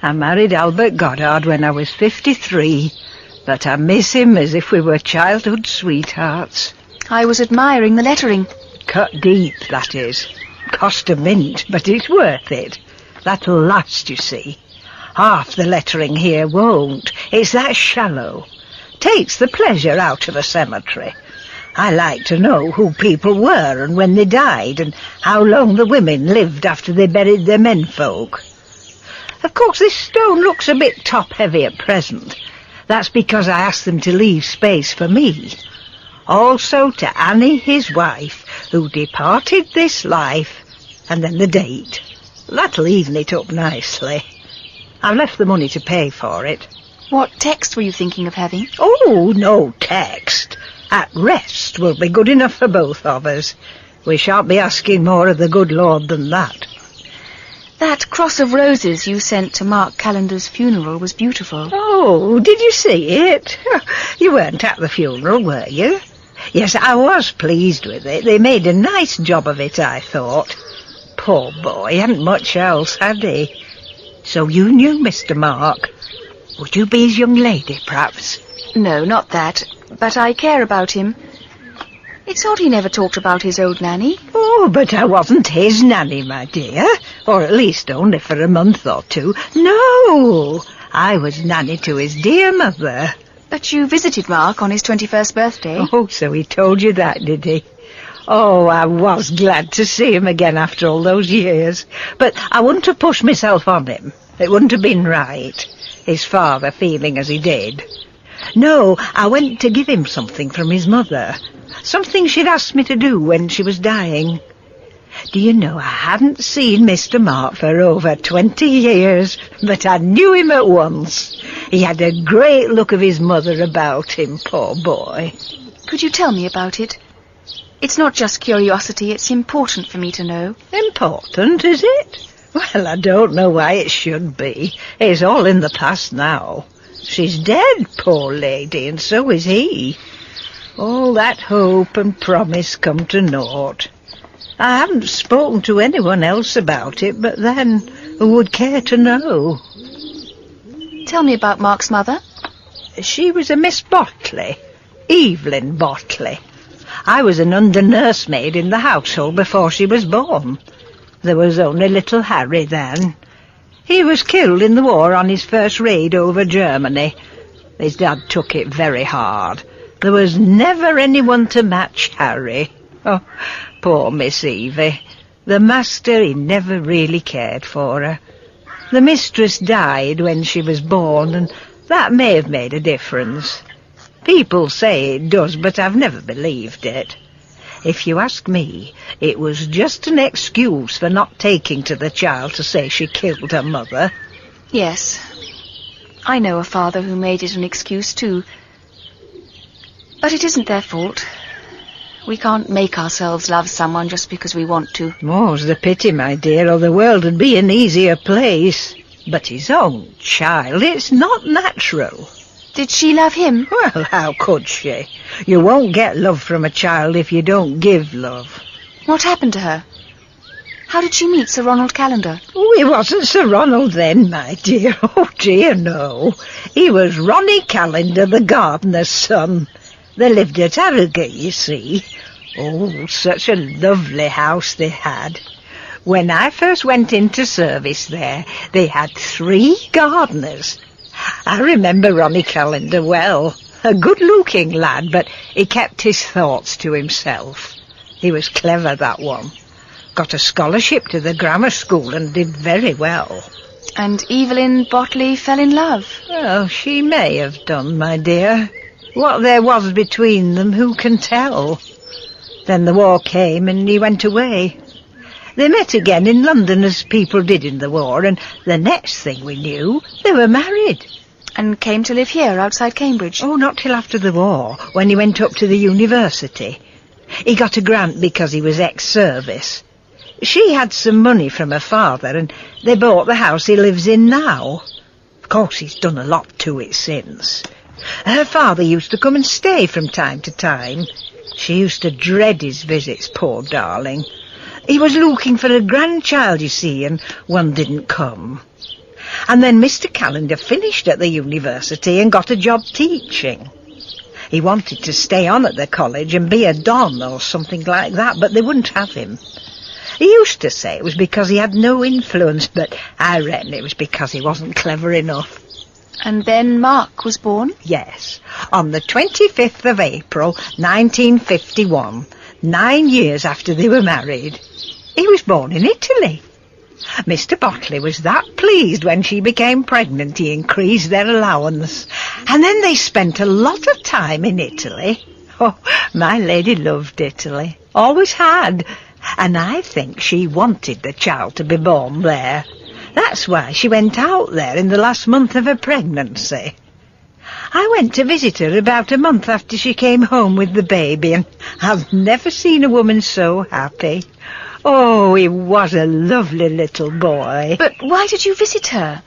I married Albert Goddard when I was 53, but I miss him as if we were childhood sweethearts. I was admiring the lettering. Cut deep, that is. Cost a mint, but it's worth it. That'll last, you see. Half the lettering here won't. It's that shallow. Takes the pleasure out of a cemetery. I like to know who people were and when they died and how long the women lived after they buried their menfolk. Of course, this stone looks a bit top-heavy at present. That's because I asked them to leave space for me. Also to Annie, his wife, who departed this life, and then the date. That'll even it up nicely. I've left the money to pay for it. What text were you thinking of having? Oh, no text. At rest will be good enough for both of us. We shan't be asking more of the good Lord than that. That cross of roses you sent to Mark Callender's funeral was beautiful. Oh, did you see it? You weren't at the funeral, were you? Yes, I was pleased with it. They made a nice job of it, I thought. Poor boy, hadn't much else, had he? So you knew Mr. Mark. Would you be his young lady, perhaps? No, not that. But I care about him. It's odd he never talked about his old nanny. Oh, but I wasn't his nanny, my dear. Or at least only for a month or 2. No, I was nanny to his dear mother. But you visited Mark on his 21st birthday. Oh, so he told you that, did he? Oh, I was glad to see him again after all those years. But I wouldn't have pushed myself on him. It wouldn't have been right, his father feeling as he did. No, I went to give him something from his mother. Something she'd asked me to do when she was dying. Do you know, I hadn't seen Mr. Mark for over 20 years, but I knew him at once. He had a great look of his mother about him, poor boy. Could you tell me about it? It's not just curiosity, it's important for me to know. Important, is it? Well, I don't know why it should be. It's all in the past now. She's dead, poor lady, and so is he. All that hope and promise come to naught. I haven't spoken to anyone else about it, but then who would care to know? Tell me about Mark's mother. She was a Miss Botley, Evelyn Botley. I was an under-nursemaid in the household before she was born. There was only little Harry then. He was killed in the war on his first raid over Germany. His dad took it very hard. There was never anyone to match Harry. Oh, poor Miss Evie. The master, he never really cared for her. The mistress died when she was born, and that may have made a difference. People say it does, but I've never believed it. If you ask me, it was just an excuse for not taking to the child to say she killed her mother. Yes. I know a father who made it an excuse too. But it isn't their fault. We can't make ourselves love someone just because we want to. More's the pity, my dear, or the world would be an easier place. But his own child, it's not natural. Did she love him? Well, how could she? You won't get love from a child if you don't give love. What happened to her? How did she meet Sir Ronald Callender? Oh, he wasn't Sir Ronald then, my dear. Oh, dear, no. He was Ronnie Callender, the gardener's son. They lived at Harrogate, you see. Oh, such a lovely house they had. When I first went into service there, they had 3 gardeners. I remember Ronnie Callender well. A good-looking lad, but he kept his thoughts to himself. He was clever, that one. Got a scholarship to the grammar school and did very well. And Evelyn Botley fell in love? Well, she may have done, my dear. What there was between them, who can tell? Then the war came and he went away. They met again in London, as people did in the war, and the next thing we knew, they were married. And came to live here, outside Cambridge? Oh, not till after the war, when he went up to the university. He got a grant because he was ex-service. She had some money from her father, and they bought the house he lives in now. Of course, he's done a lot to it since. Her father used to come and stay from time to time. She used to dread his visits, poor darling. He was looking for a grandchild, you see, and one didn't come. And then Mr. Callender finished at the university and got a job teaching. He wanted to stay on at the college and be a don or something like that, but they wouldn't have him. He used to say it was because he had no influence, but I reckon it was because he wasn't clever enough. And then Mark was born? Yes, on the 25th of April, 1951, 9 years after they were married. He was born in Italy. Mr. Botley was that pleased when she became pregnant he increased their allowance. And then they spent a lot of time in Italy. Oh, my lady loved Italy. Always had. And I think she wanted the child to be born there. That's why she went out there in the last month of her pregnancy. I went to visit her about a month after she came home with the baby, and I've never seen a woman so happy. Oh, he was a lovely little boy. But why did you visit her?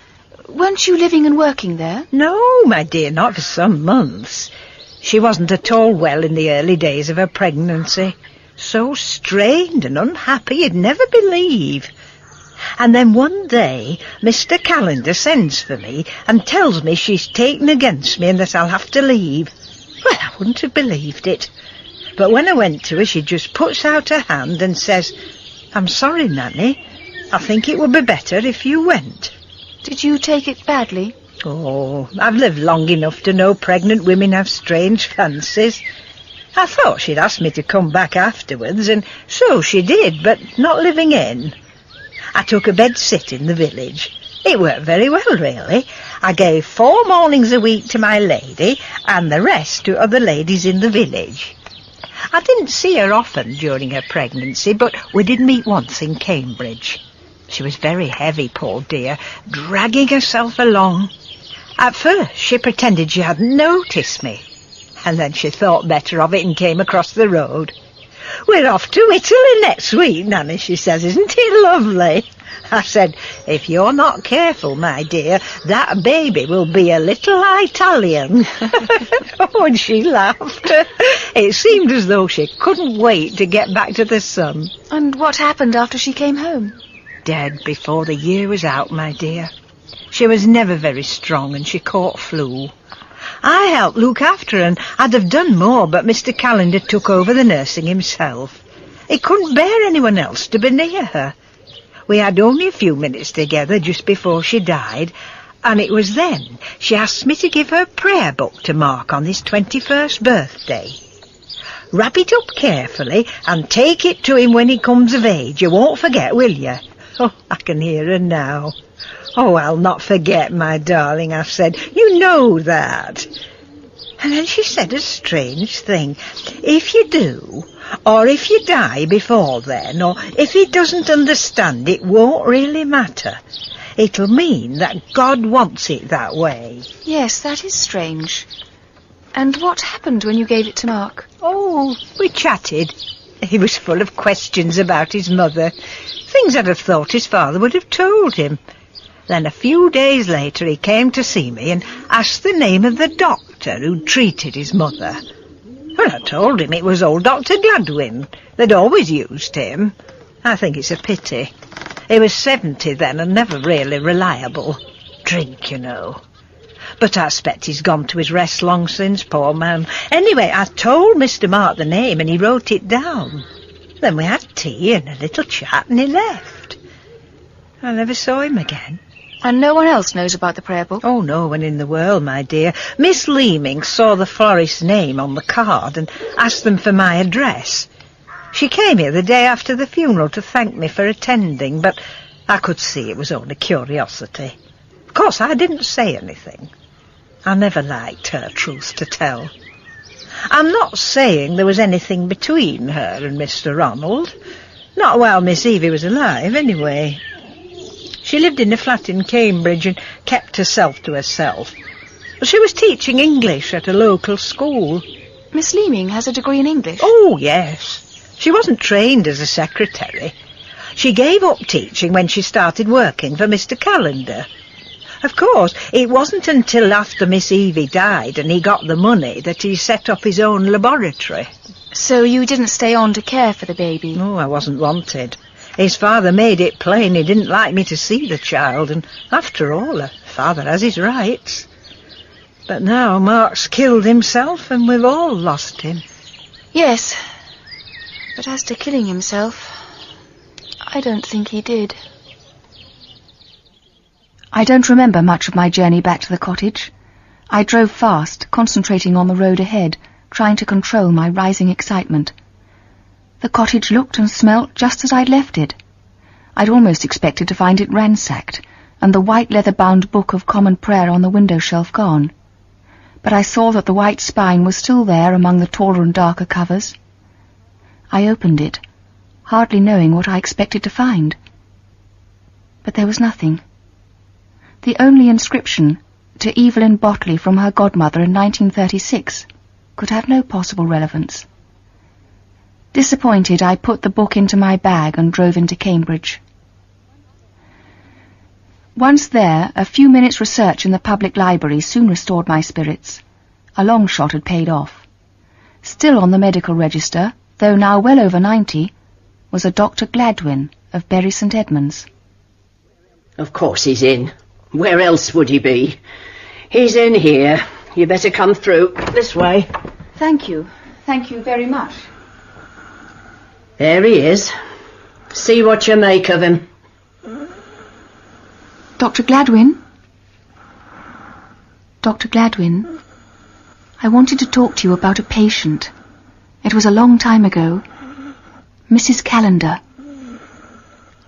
Weren't you living and working there? No, my dear, not for some months. She wasn't at all well in the early days of her pregnancy. So strained and unhappy you'd never believe. And then one day, Mr. Callender sends for me and tells me she's taken against me and that I'll have to leave. Well, I wouldn't have believed it. But when I went to her, she just puts out her hand and says, "I'm sorry, Nanny. I think it would be better if you went." Did you take it badly? Oh, I've lived long enough to know pregnant women have strange fancies. I thought she'd ask me to come back afterwards, and so she did, but not living in. I took a bed sit in the village. It worked very well, really. I gave 4 mornings a week to my lady, and the rest to other ladies in the village. I didn't see her often during her pregnancy, but we did meet once in Cambridge. She was very heavy, poor dear, dragging herself along. At first she pretended she hadn't noticed me, and then she thought better of it and came across the road. "We're off to Italy next week, Nanny," she says. "Isn't it lovely?" I said, "If you're not careful, my dear, that baby will be a little Italian." Oh, and she laughed. It seemed as though she couldn't wait to get back to the sun. And what happened after she came home? Dead before the year was out, my dear. She was never very strong and she caught flu. I helped look after her, and I'd have done more, but Mr. Callender took over the nursing himself. He couldn't bear anyone else to be near her. We had only a few minutes together just before she died, and it was then she asked me to give her a prayer book to Mark on his 21st birthday. "Wrap it up carefully and take it to him when he comes of age. You won't forget, will you?" Oh, I can hear her now. "Oh, I'll not forget, my darling," I said. "You know that." And then she said a strange thing. "If you do, or if you die before then, or if he doesn't understand, it won't really matter. It'll mean that God wants it that way." Yes, that is strange. And what happened when you gave it to Mark? Oh, we chatted. He was full of questions about his mother. Things I'd have thought his father would have told him. Then a few days later he came to see me and asked the name of the doctor who treated his mother. Well, I told him it was old Dr. Gladwyn. They'd always used him. I think it's a pity. He was 70 then and never really reliable. Drink, you know. But I expect he's gone to his rest long since, poor man. Anyway, I told Mr. Mark the name and he wrote it down. Then we had tea and a little chat and he left. I never saw him again. And no one else knows about the prayer book? Oh, no one in the world, my dear. Miss Leaming saw the florist's name on the card and asked them for my address. She came here the day after the funeral to thank me for attending, but I could see it was only curiosity. Of course, I didn't say anything. I never liked her, truth to tell. I'm not saying there was anything between her and Mr. Ronald. Not while Miss Evie was alive, anyway. She lived in a flat in Cambridge and kept herself to herself. She was teaching English at a local school. Miss Leaming has a degree in English? Oh, yes. She wasn't trained as a secretary. She gave up teaching when she started working for Mr. Callender. Of course, it wasn't until after Miss Evie died and he got the money that he set up his own laboratory. So you didn't stay on to care for the baby? No, I wasn't wanted. His father made it plain he didn't like me to see the child, and after all, a father has his rights. But now Mark's killed himself and we've all lost him. Yes, but as to killing himself, I don't think he did. I don't remember much of my journey back to the cottage. I drove fast, concentrating on the road ahead, trying to control my rising excitement. The cottage looked and smelt just as I'd left it. I'd almost expected to find it ransacked, and the white leather-bound book of Common Prayer on the window shelf gone. But I saw that the white spine was still there among the taller and darker covers. I opened it, hardly knowing what I expected to find. But there was nothing. The only inscription, to Evelyn Botley from her godmother in 1936, could have no possible relevance. Disappointed, I put the book into my bag and drove into Cambridge. Once there, a few minutes' research in the public library soon restored my spirits. A long shot had paid off. Still on the medical register, though now well over 90, was a Dr. Gladwyn of Bury St. Edmunds. Of course he's in. Where else would he be? He's in here. You better come through. This way. Thank you. Thank you very much. There he is. See what you make of him. Dr. Gladwyn? Dr. Gladwyn, I wanted to talk to you about a patient. It was a long time ago. Mrs. Callender.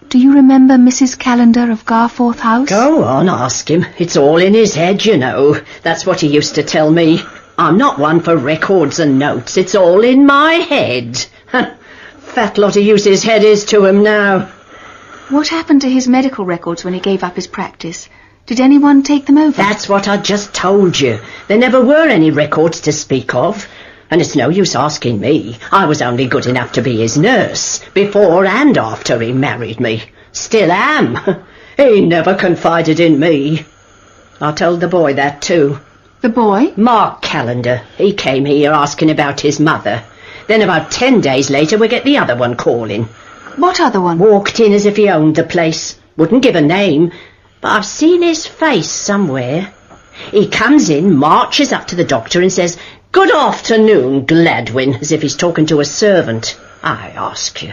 Do you remember Mrs. Callender of Garforth House? Go on, ask him. It's all in his head, you know. That's what he used to tell me. I'm not one for records and notes. It's all in my head. Fat lot of use his head is to him now. What happened to his medical records when he gave up his practice? Did anyone take them over? That's what I just told you. There never were any records to speak of. And it's no use asking me. I was only good enough to be his nurse, before and after he married me. Still am. He never confided in me. I told the boy that too. The boy? Mark Callender. He came here asking about his mother. Then about 10 days later we get the other one calling. What other one? Walked in as if he owned the place. Wouldn't give a name, but I've seen his face somewhere. He comes in, marches up to the doctor and says, "Good afternoon, Gladwyn," as if he's talking to a servant. I ask you.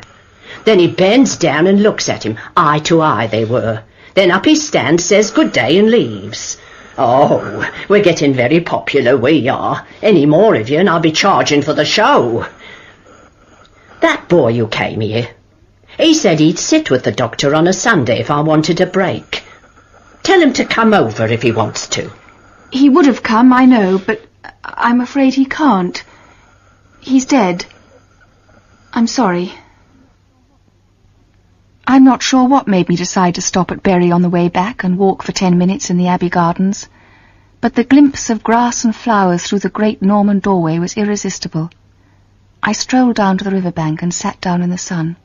Then he bends down and looks at him. Eye to eye they were. Then up he stands, says good day and leaves. Oh, we're getting very popular, we are. Any more of you and I'll be charging for the show. That boy who came here, he said he'd sit with the doctor on a Sunday if I wanted a break. Tell him to come over if he wants to. He would have come, I know, but I'm afraid he can't. He's dead. I'm sorry. I'm not sure what made me decide to stop at Bury on the way back and walk for 10 minutes in the Abbey gardens, but the glimpse of grass and flowers through the great Norman doorway was irresistible. I strolled down to the riverbank and sat down in the sun.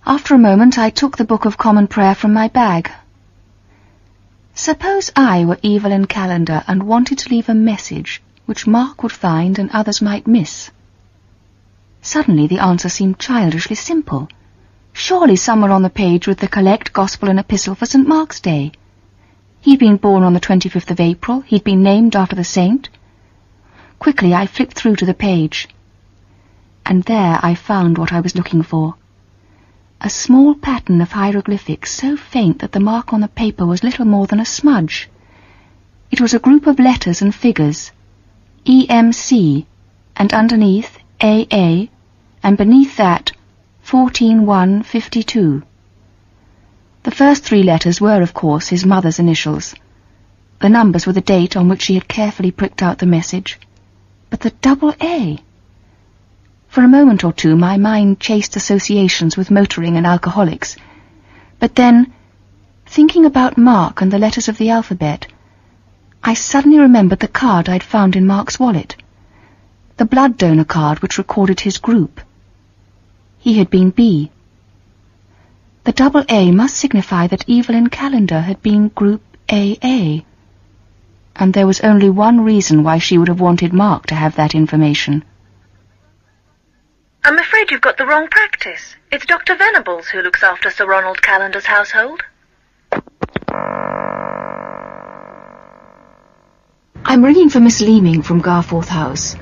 After a moment I took the Book of Common Prayer from my bag. Suppose I were Evelyn Callender and wanted to leave a message which Mark would find and others might miss. Suddenly the answer seemed childishly simple. Surely somewhere on the page was the collect, gospel and epistle for St. Mark's Day. He'd been born on the 25th of April. He'd been named after the saint. Quickly I flipped through to the page. And there I found what I was looking for. A small pattern of hieroglyphics so faint that the mark on the paper was little more than a smudge. It was a group of letters and figures, EMC, and underneath AA, and beneath that 14-1-52. The first 3 letters were, of course, his mother's initials. The numbers were the date on which she had carefully pricked out the message, But the double A... For a moment or two my mind chased associations with motoring and alcoholics. But then, thinking about Mark and the letters of the alphabet, I suddenly remembered the card I'd found in Mark's wallet. The blood donor card which recorded his group. He had been B. The double A must signify that Evelyn Callender had been group AA. And there was only one reason why she would have wanted Mark to have that information. I'm afraid you've got the wrong practice. It's Dr. Venables who looks after Sir Ronald Callender's household. I'm ringing for Miss Leaming from Garforth House.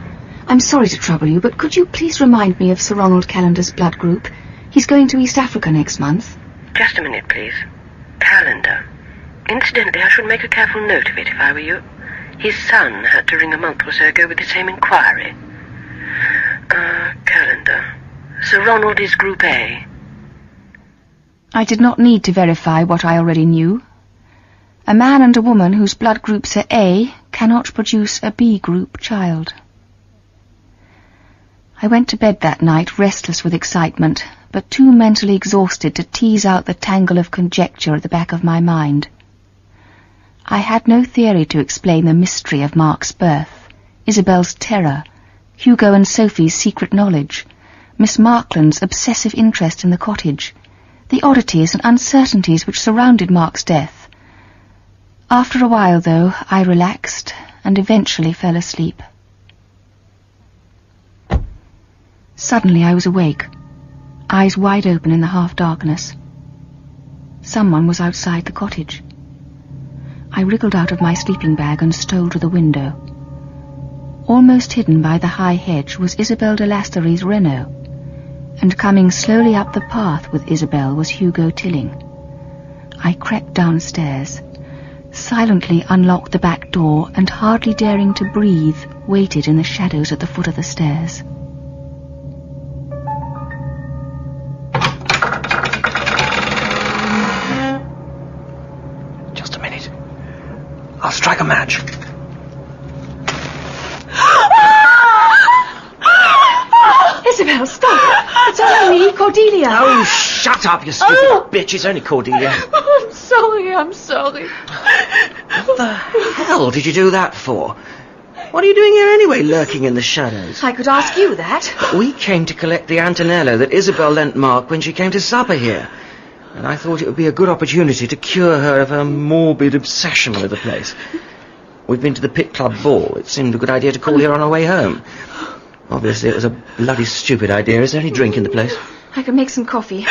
I'm sorry to trouble you, but could you please remind me of Sir Ronald Callender's blood group? He's going to East Africa next month. Just a minute, please. Callender. Incidentally, I should make a careful note of it if I were you. His son had to ring a month or so ago with the same inquiry. Callender. Sir Ronald is Group A. I did not need to verify what I already knew. A man and a woman whose blood groups are A cannot produce a B group child. I went to bed that night restless with excitement, but too mentally exhausted to tease out the tangle of conjecture at the back of my mind. I had no theory to explain the mystery of Mark's birth, Isabelle's terror, Hugo and Sophie's secret knowledge, Miss Markland's obsessive interest in the cottage, the oddities and uncertainties which surrounded Mark's death. After a while, though, I relaxed and eventually fell asleep. Suddenly I was awake, eyes wide open in the half-darkness. Someone was outside the cottage. I wriggled out of my sleeping bag and stole to the window. Almost hidden by the high hedge was Isabelle de Lastery's Renault, and coming slowly up the path with Isabelle was Hugo Tilling. I crept downstairs, silently unlocked the back door, and hardly daring to breathe, waited in the shadows at the foot of the stairs. Just a minute. I'll strike a match. Isabelle, stop! It's only me, Cordelia. Oh, shut up, you stupid bitch. It's only Cordelia. Oh, I'm sorry. What the hell did you do that for? What are you doing here anyway, lurking in the shadows? I could ask you that. We came to collect the Antonello that Isabelle lent Mark when she came to supper here. And I thought it would be a good opportunity to cure her of her morbid obsession with the place. We've been to the Pit Club ball. It seemed a good idea to call here on our way home. Obviously, it was a bloody stupid idea. Is there any drink in the place? I can make some coffee.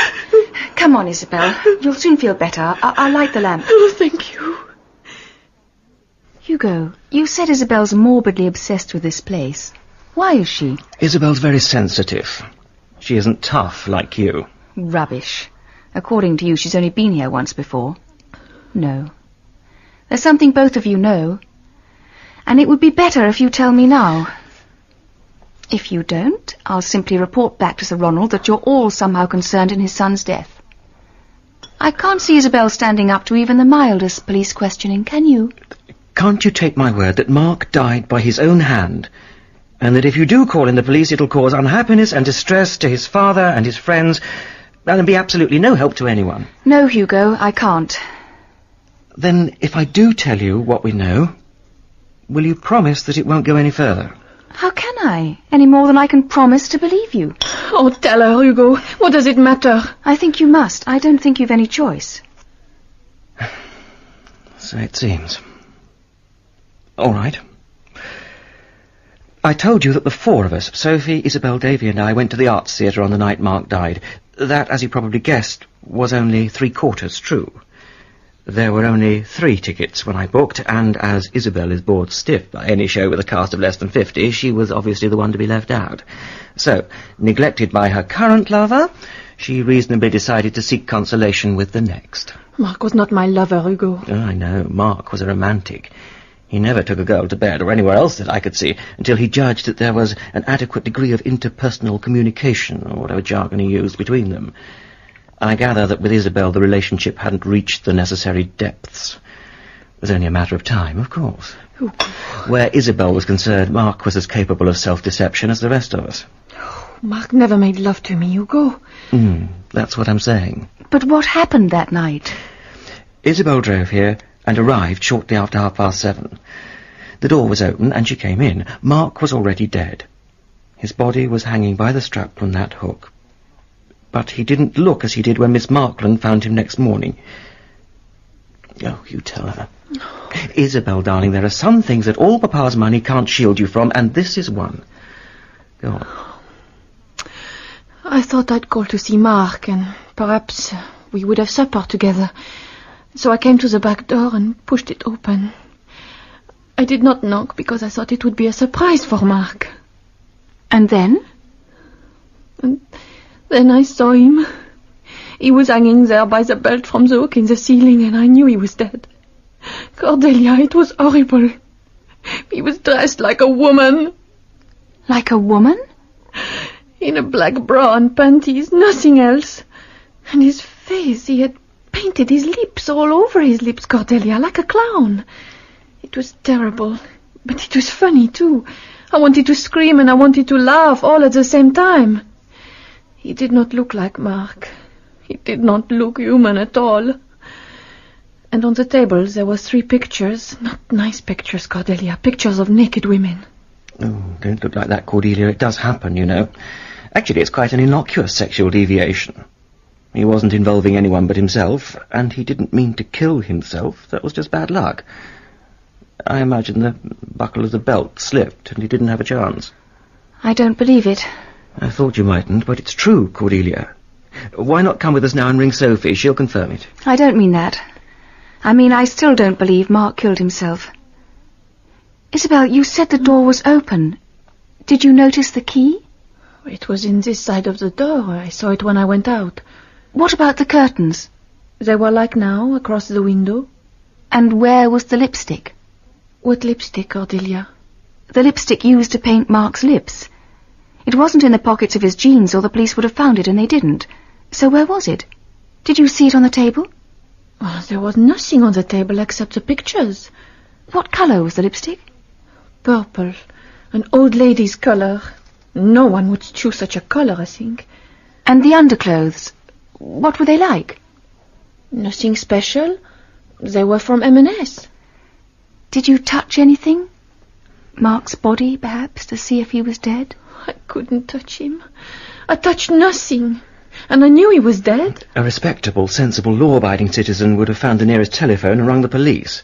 Come on, Isabelle. You'll soon feel better. I'll light the lamp. Oh, thank you. Hugo, you said Isabelle's morbidly obsessed with this place. Why is she? Isabelle's very sensitive. She isn't tough like you. Rubbish. According to you, she's only been here once before. No. There's something both of you know. And it would be better if you tell me now. If you don't, I'll simply report back to Sir Ronald that you're all somehow concerned in his son's death. I can't see Isabelle standing up to even the mildest police questioning, can you? Can't you take my word that Mark died by his own hand, and that if you do call in the police it'll cause unhappiness and distress to his father and his friends, and be absolutely no help to anyone? No, Hugo, I can't. Then if I do tell you what we know, will you promise that it won't go any further? How can I? Any more than I can promise to believe you. Oh, tell her, Hugo. What does it matter? I think you must. I don't think you've any choice. So it seems. All right. I told you that the four of us, Sophie, Isabelle, Davy and I, went to the Arts Theatre on the night Mark died. That, as you probably guessed, was only 3/4 true. There were only 3 tickets when I booked, and as Isabelle is bored stiff by any show with a cast of less than 50, she was obviously the one to be left out. So, neglected by her current lover, she reasonably decided to seek consolation with the next. Mark was not my lover, Hugo. Oh, I know. Mark was a romantic. He never took a girl to bed, or anywhere else that I could see, until he judged that there was an adequate degree of interpersonal communication, or whatever jargon he used, between them. I gather that with Isabelle the relationship hadn't reached the necessary depths. was only a matter of time, of course. Where Isabelle was concerned, Mark was as capable of self-deception as the rest of us. Mark never made love to me, Hugo. That's what I'm saying. But what happened that night? Isabelle drove here and arrived shortly after 7:30. The door was open and she came in. Mark was already dead. His body was hanging by the strap from that hook. But he didn't look as he did when Miss Markland found him next morning. Oh, you tell her. Isabelle, darling, there are some things that all Papa's money can't shield you from, and this is one. Go on. I thought I'd call to see Mark, and perhaps we would have supper together. So I came to the back door and pushed it open. I did not knock because I thought it would be a surprise for Mark. And then? And then I saw him. He was hanging there by the belt from the hook in the ceiling, and I knew he was dead. Cordelia, it was horrible. He was dressed like a woman. Like a woman? In a black bra and panties, nothing else. And his face, he had painted his lips all over his lips, Cordelia, like a clown. It was terrible, but it was funny, too. I wanted to scream and I wanted to laugh all at the same time. He did not look like Mark. He did not look human at all. And on the table there were 3 pictures. Not nice pictures, Cordelia. Pictures of naked women. Oh, don't look like that, Cordelia. It does happen, you know. Actually, it's quite an innocuous sexual deviation. He wasn't involving anyone but himself, and he didn't mean to kill himself. That was just bad luck. I imagine the buckle of the belt slipped, and he didn't have a chance. I don't believe it. I thought you mightn't, but it's true, Cordelia. Why not come with us now and ring Sophie? She'll confirm it. I don't mean that. I mean, I still don't believe Mark killed himself. Isabelle, you said the door was open. Did you notice the key? It was in this side of the door. I saw it when I went out. What about the curtains? They were like now, across the window. And where was the lipstick? What lipstick, Cordelia? The lipstick used to paint Mark's lips. It wasn't in the pockets of his jeans, or the police would have found it, and they didn't. So where was it? Did you see it on the table? Oh, there was nothing on the table except the pictures. What colour was the lipstick? Purple. An old lady's colour. No one would choose such a colour, I think. And the underclothes? What were they like? Nothing special. They were from M&S. Did you touch anything? Mark's body, perhaps, to see if he was dead? I couldn't touch him. I touched nothing. And I knew he was dead. A respectable, sensible, law-abiding citizen would have found the nearest telephone and rung the police.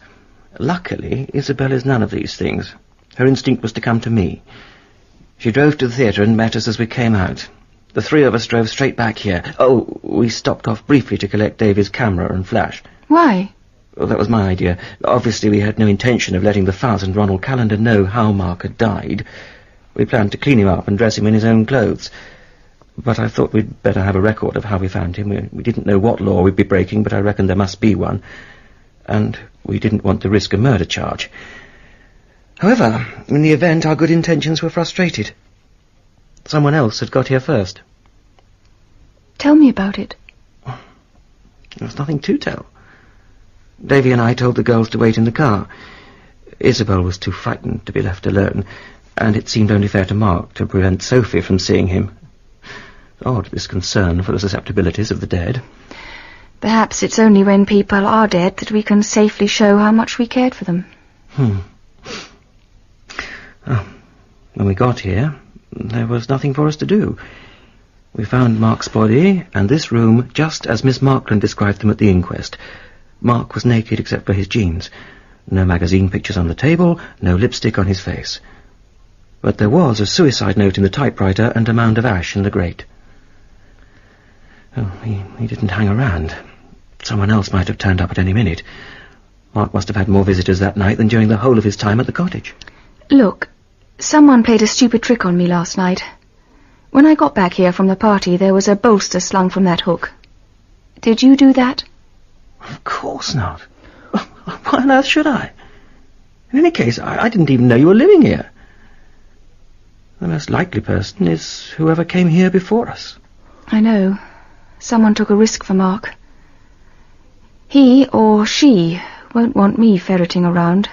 Luckily, Isabelle is none of these things. Her instinct was to come to me. She drove to the theatre and met us as we came out. The 3 of us drove straight back here. Oh, we stopped off briefly to collect Davy's camera and flash. Why? Well, that was my idea. Obviously, we had no intention of letting the Fuzz and Ronald Callender know how Mark had died. We planned to clean him up and dress him in his own clothes. But I thought we'd better have a record of how we found him. We didn't know what law we'd be breaking, but I reckoned there must be one. And we didn't want to risk a murder charge. However, in the event, our good intentions were frustrated. Someone else had got here first. Tell me about it. There was nothing to tell. Davy and I told the girls to wait in the car. Isabelle was too frightened to be left alone, and it seemed only fair to Mark to prevent Sophie from seeing him. Odd, this concern for the susceptibilities of the dead. Perhaps it's only when people are dead that we can safely show how much we cared for them. When we got here, there was nothing for us to do. We found Mark's body and this room just as Miss Markland described them at the inquest. Mark was naked except for his jeans. No magazine pictures on the table, no lipstick on his face. But there was a suicide note in the typewriter and a mound of ash in the grate. Oh, he didn't hang around. Someone else might have turned up at any minute. Mark must have had more visitors that night than during the whole of his time at the cottage. Look, someone played a stupid trick on me last night. When I got back here from the party, there was a bolster slung from that hook. Did you do that? Of course not. Why on earth should I? In any case, I didn't even know you were living here. The most likely person is whoever came here before us. I know. Someone took a risk for Mark. He or she won't want me ferreting around.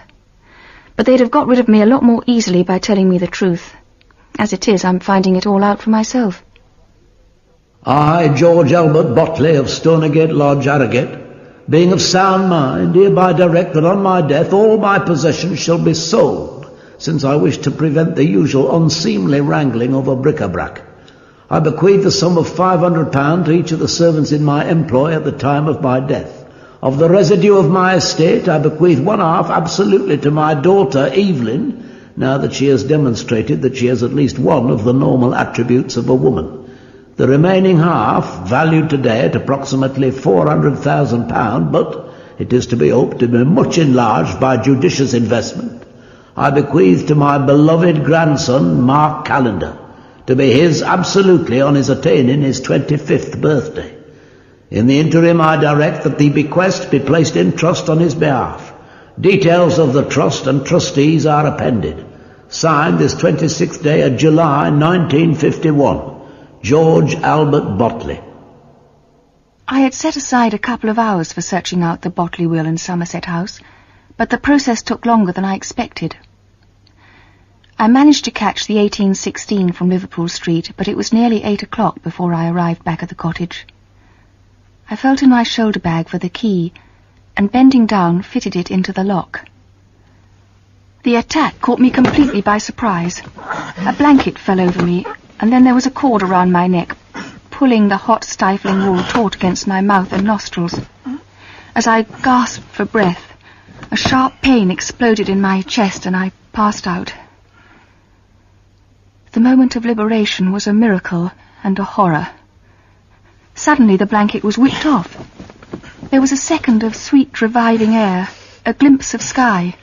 But they'd have got rid of me a lot more easily by telling me the truth. As it is, I'm finding it all out for myself. I, George Albert Botley of Stonegate Lodge, Harrogate, being of sound mind, hereby direct that on my death all my possessions shall be sold, since I wish to prevent the usual unseemly wrangling over bric-a-brac. I bequeath the sum of £500 to each of the servants in my employ at the time of my death. Of the residue of my estate, I bequeath one half absolutely to my daughter, Evelyn, now that she has demonstrated that she has at least one of the normal attributes of a woman. The remaining half, valued today at approximately £400,000, but it is to be hoped to be much enlarged by judicious investment, I bequeath to my beloved grandson, Mark Callender, to be his absolutely on his attaining his 25th birthday. In the interim, I direct that the bequest be placed in trust on his behalf. Details of the trust and trustees are appended. Signed this 26th day of July 1951. George Albert Botley. I had set aside a couple of hours for searching out the Botley will in Somerset House, but the process took longer than I expected. I managed to catch the 1816 from Liverpool Street, but it was nearly 8 o'clock before I arrived back at the cottage. I felt in my shoulder bag for the key, and bending down, fitted it into the lock. The attack caught me completely by surprise. A blanket fell over me, and then there was a cord around my neck, pulling the hot, stifling wool taut against my mouth and nostrils. As I gasped for breath, a sharp pain exploded in my chest and I passed out. The moment of liberation was a miracle and a horror. Suddenly the blanket was whipped off. There was a second of sweet, reviving air, a glimpse of sky,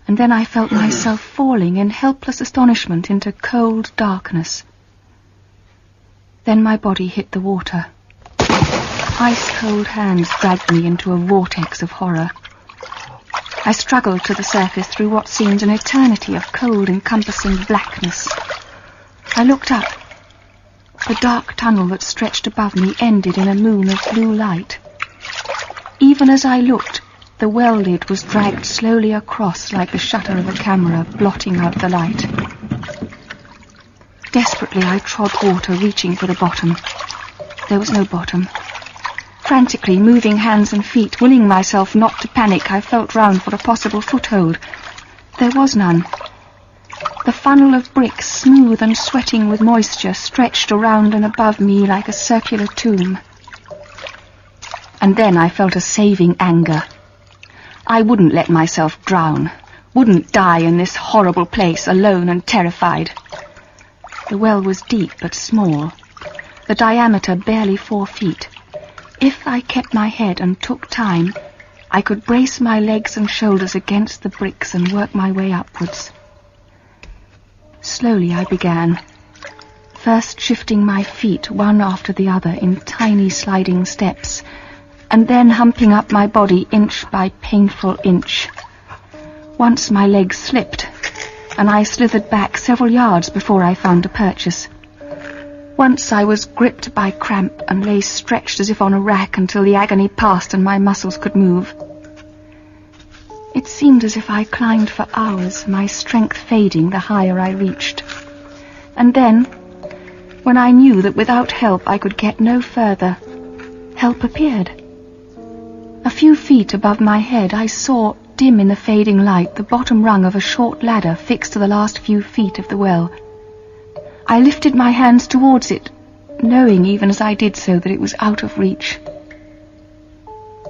and then I felt myself falling in helpless astonishment into cold darkness. Then my body hit the water. Ice-cold hands dragged me into a vortex of horror. I struggled to the surface through what seemed an eternity of cold, encompassing blackness. I looked up. The dark tunnel that stretched above me ended in a moon of blue light. Even as I looked, the well lid was dragged slowly across like the shutter of a camera, blotting out the light. Desperately I trod water, reaching for the bottom. There was no bottom. Frantically, moving hands and feet, willing myself not to panic, I felt round for a possible foothold. There was none. The funnel of bricks, smooth and sweating with moisture, stretched around and above me like a circular tomb. And then I felt a saving anger. I wouldn't let myself drown, wouldn't die in this horrible place, alone and terrified. The well was deep but small, the diameter barely 4 feet. If I kept my head and took time, I could brace my legs and shoulders against the bricks and work my way upwards. Slowly I began, first shifting my feet one after the other in tiny sliding steps, and then humping up my body inch by painful inch. Once my legs slipped, and I slithered back several yards before I found a purchase. Once I was gripped by cramp and lay stretched as if on a rack until the agony passed and my muscles could move. It seemed as if I climbed for hours, my strength fading the higher I reached. And then, when I knew that without help I could get no further, help appeared. A few feet above my head I saw, dim in the fading light, the bottom rung of a short ladder fixed to the last few feet of the well. I lifted my hands towards it, knowing even as I did so that it was out of reach.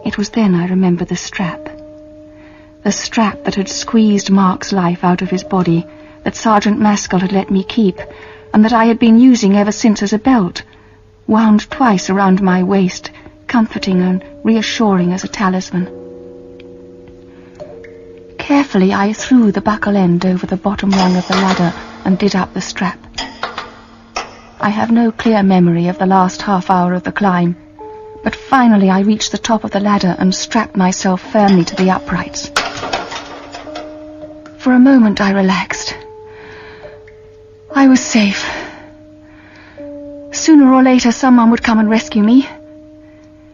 It was then I remembered the strap that had squeezed Mark's life out of his body, that Sergeant Maskell had let me keep, and that I had been using ever since as a belt, wound twice around my waist, comforting and reassuring as a talisman. Carefully I threw the buckle end over the bottom rung of the ladder and did up the strap. I have no clear memory of the last half hour of the climb, but finally I reached the top of the ladder and strapped myself firmly to the uprights. For a moment I relaxed. I was safe. Sooner or later someone would come and rescue me.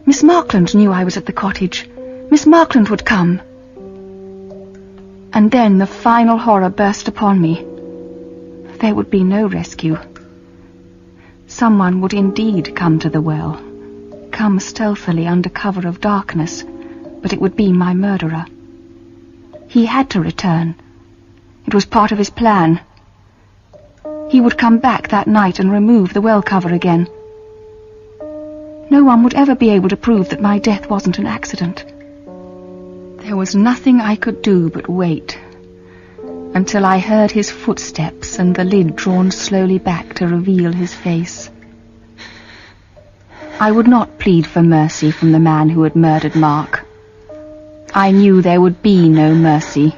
Miss Markland knew I was at the cottage, Miss Markland would come. And then the final horror burst upon me. There would be no rescue. Someone would indeed come to the well, come stealthily under cover of darkness, but it would be my murderer. He had to return. It was part of his plan. He would come back that night and remove the well cover again. No one would ever be able to prove that my death wasn't an accident. There was nothing I could do but wait, until I heard his footsteps and the lid drawn slowly back to reveal his face. I would not plead for mercy from the man who had murdered Mark. I knew there would be no mercy.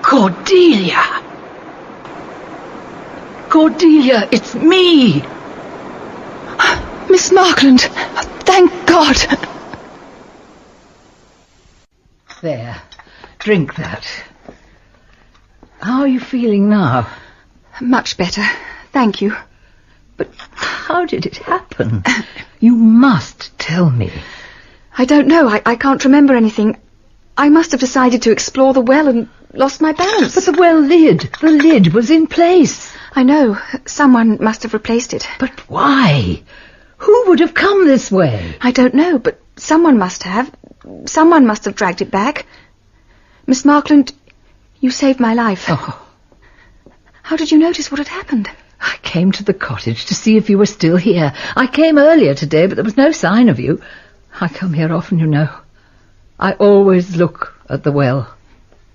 Cordelia! Cordelia, it's me! Miss Markland! Thank God! There, drink that. How are you feeling now? Much better, thank you. But how did it happen? You must tell me. I don't know, I can't remember anything. I must have decided to explore the well and lost my balance. But the lid was in place. I know, someone must have replaced it. But why? Who would have come this way? I don't know, but someone must have. Someone must have dragged it back. Miss Markland, you saved my life. Oh. How did you notice what had happened? I came to the cottage to see if you were still here. I came earlier today, but there was no sign of you. I come here often, you know. I always look at the well.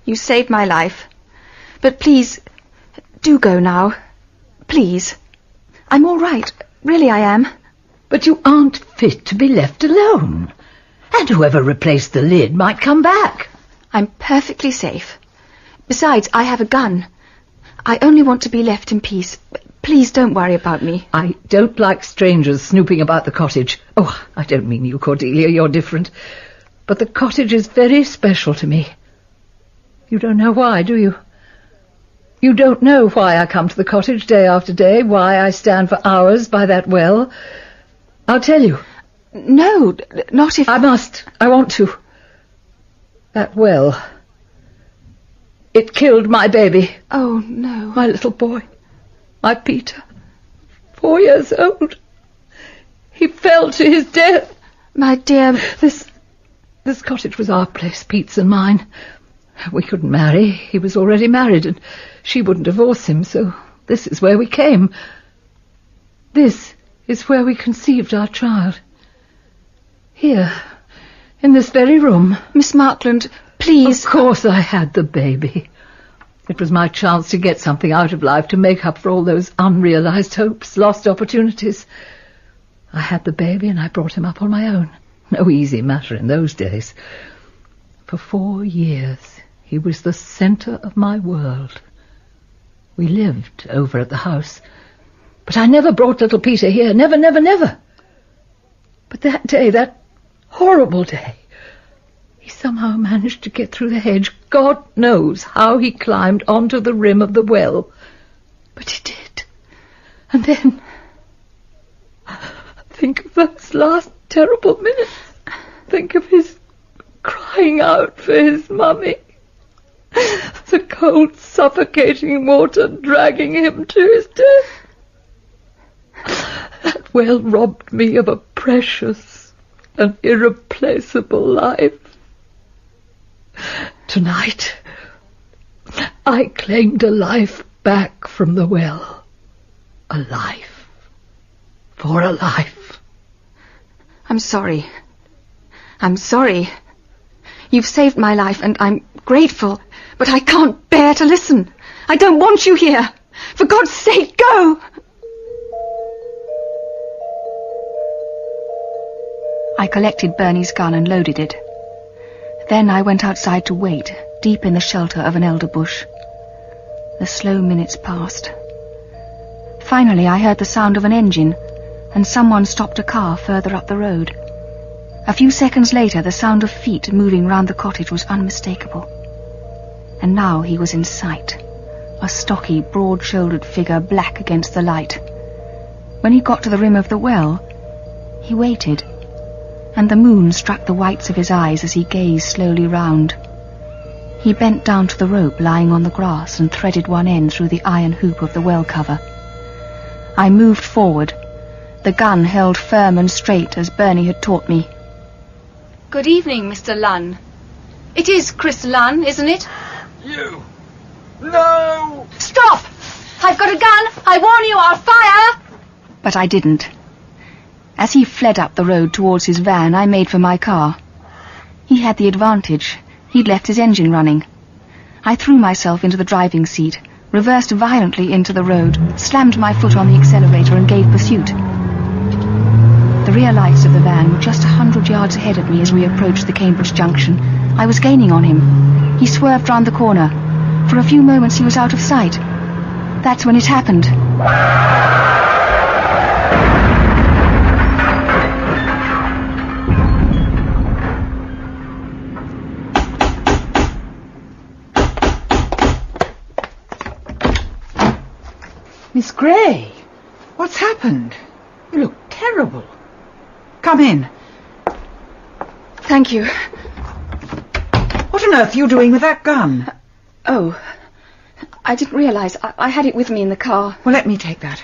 You saved my life. But please, do go now. Please. I'm all right. Really, I am. But you aren't fit to be left alone. And whoever replaced the lid might come back. I'm perfectly safe. Besides, I have a gun. I only want to be left in peace. Please don't worry about me. I don't like strangers snooping about the cottage. Oh, I don't mean you, Cordelia. You're different. But the cottage is very special to me. You don't know why, do you? You don't know why I come to the cottage day after day, why I stand for hours by that well. I'll tell you. No, not if... I must. I want to. That well. It killed my baby. Oh, no. My little boy. My Peter. 4 years old. He fell to his death. My dear... This cottage was our place, Pete's and mine. We couldn't marry. He was already married, and she wouldn't divorce him, so this is where we came. This is where we conceived our child. Here, in this very room. Miss Markland, please. Of course I had the baby. It was my chance to get something out of life, to make up for all those unrealized hopes, lost opportunities. I had the baby and I brought him up on my own. No easy matter in those days. For 4 years, he was the centre of my world. We lived over at the house, but I never brought little Peter here, never, never, never. But that day, that horrible day, he somehow managed to get through the hedge. God knows how he climbed onto the rim of the well. But he did. And then, think of those last terrible minutes. Think of his crying out for his mummy. The cold, suffocating water dragging him to his death. That well robbed me of a precious and irreplaceable life. Tonight, I claimed a life back from the well. A life. For a life. I'm sorry. I'm sorry. You've saved my life, and I'm grateful, but I can't bear to listen. I don't want you here. For God's sake, go! I collected Bernie's gun and loaded it. Then I went outside to wait, deep in the shelter of an elder bush. The slow minutes passed. Finally, I heard the sound of an engine, and someone stopped a car further up the road. A few seconds later, the sound of feet moving round the cottage was unmistakable. And now he was in sight, a stocky, broad-shouldered figure black against the light. When he got to the rim of the well, he waited, and the moon struck the whites of his eyes as he gazed slowly round. He bent down to the rope lying on the grass and threaded one end through the iron hoop of the well cover. I moved forward, the gun held firm and straight as Bernie had taught me. Good evening, Mr. Lunn. It is Chris Lunn, isn't it? You! No! Stop! I've got a gun! I warn you, I'll fire! But I didn't. As he fled up the road towards his van, I made for my car. He had the advantage. He'd left his engine running. I threw myself into the driving seat, reversed violently into the road, slammed my foot on the accelerator and gave pursuit. The rear lights of the van were just 100 yards ahead of me as we approached the Cambridge junction. I was gaining on him. He swerved round the corner. For a few moments he was out of sight. That's when it happened. Miss Gray, what's happened? You look terrible. Come in. Thank you. What on earth are you doing with that gun? Oh, I didn't realise. I had it with me in the car. Well, let me take that.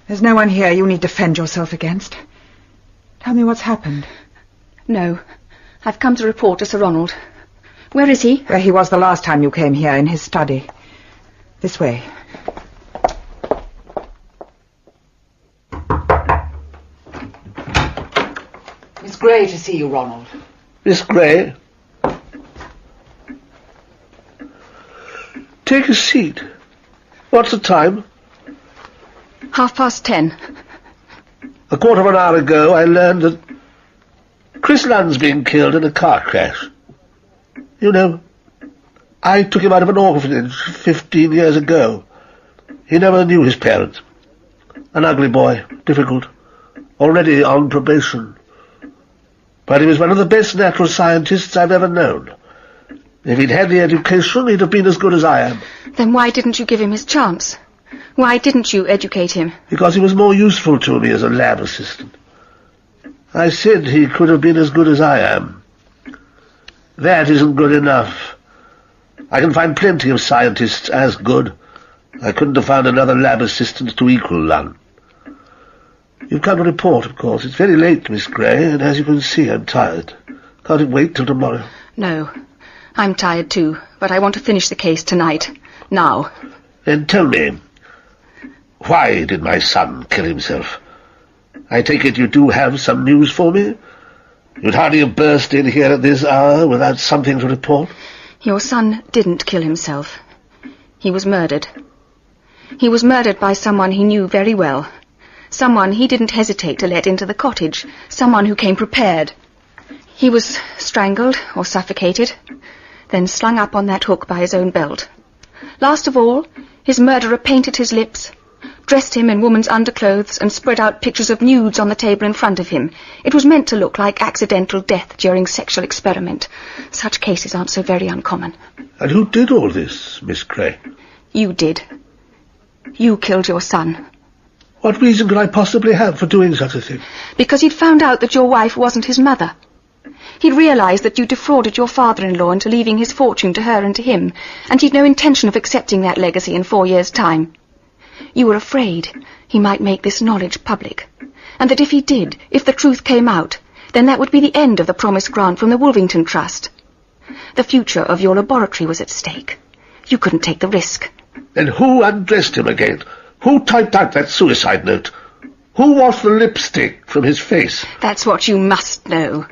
There's no one here you need to fend yourself against. Tell me what's happened. No, I've come to report to Sir Ronald. Where is he? Where he was the last time you came here, in his study. This way. Miss Gray to see you, Ronald. Miss Gray? Take a seat. What's the time? 10:30. A quarter of an hour ago I learned that Chris Lunn's been killed in a car crash. You know, I took him out of an orphanage 15 years ago. He never knew his parents. An ugly boy, difficult, already on probation. But he was one of the best natural scientists I've ever known. If he'd had the education, he'd have been as good as I am. Then why didn't you give him his chance? Why didn't you educate him? Because he was more useful to me as a lab assistant. I said he could have been as good as I am. That isn't good enough. I can find plenty of scientists as good. I couldn't have found another lab assistant to equal Lunn. You've come to report, of course. It's very late, Miss Gray, and as you can see, I'm tired. Can't it wait till tomorrow? No, I'm tired too, but I want to finish the case tonight. Now. Then tell me, why did my son kill himself? I take it you do have some news for me? You'd hardly have burst in here at this hour without something to report? Your son didn't kill himself. He was murdered. He was murdered by someone he knew very well. Someone he didn't hesitate to let into the cottage. Someone who came prepared. He was strangled or suffocated, then slung up on that hook by his own belt. Last of all, his murderer painted his lips, dressed him in woman's underclothes, and spread out pictures of nudes on the table in front of him. It was meant to look like accidental death during sexual experiment. Such cases aren't so very uncommon. And who did all this, Miss Gray? You did. You killed your son. What reason could I possibly have for doing such a thing? Because he'd found out that your wife wasn't his mother. He'd realised that you defrauded your father-in-law into leaving his fortune to her and to him, and he'd no intention of accepting that legacy in 4 years' time. You were afraid he might make this knowledge public, and that if he did, if the truth came out, then that would be the end of the promised grant from the Wolvington Trust. The future of your laboratory was at stake. You couldn't take the risk. Then who undressed him again? Who typed out that suicide note? Who washed the lipstick from his face? That's what you must know.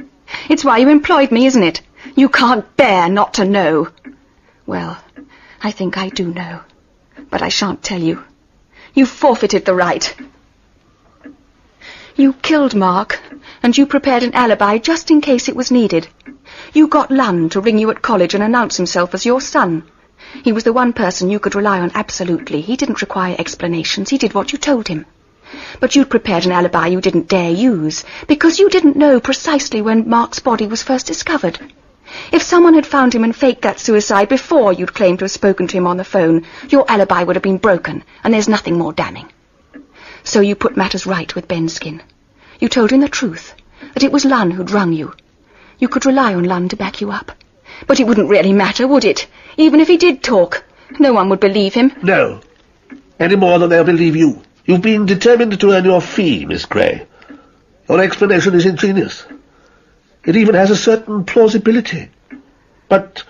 It's why you employed me, isn't it? You can't bear not to know. Well, I think I do know, but I shan't tell you. You forfeited the right. You killed Mark, and you prepared an alibi just in case it was needed. You got Lunn to ring you at college and announce himself as your son. He was the one person you could rely on absolutely. He didn't require explanations. He did what you told him. But you'd prepared an alibi you didn't dare use, because you didn't know precisely when Mark's body was first discovered. If someone had found him and faked that suicide before you'd claimed to have spoken to him on the phone, your alibi would have been broken, and there's nothing more damning. So you put matters right with Benskin. You told him the truth, that it was Lun who'd rung you. You could rely on Lun to back you up. But it wouldn't really matter, would it? Even if he did talk, no one would believe him. No. Any more than they'll believe you. You've been determined to earn your fee, Miss Gray. Your explanation is ingenious. It even has a certain plausibility. But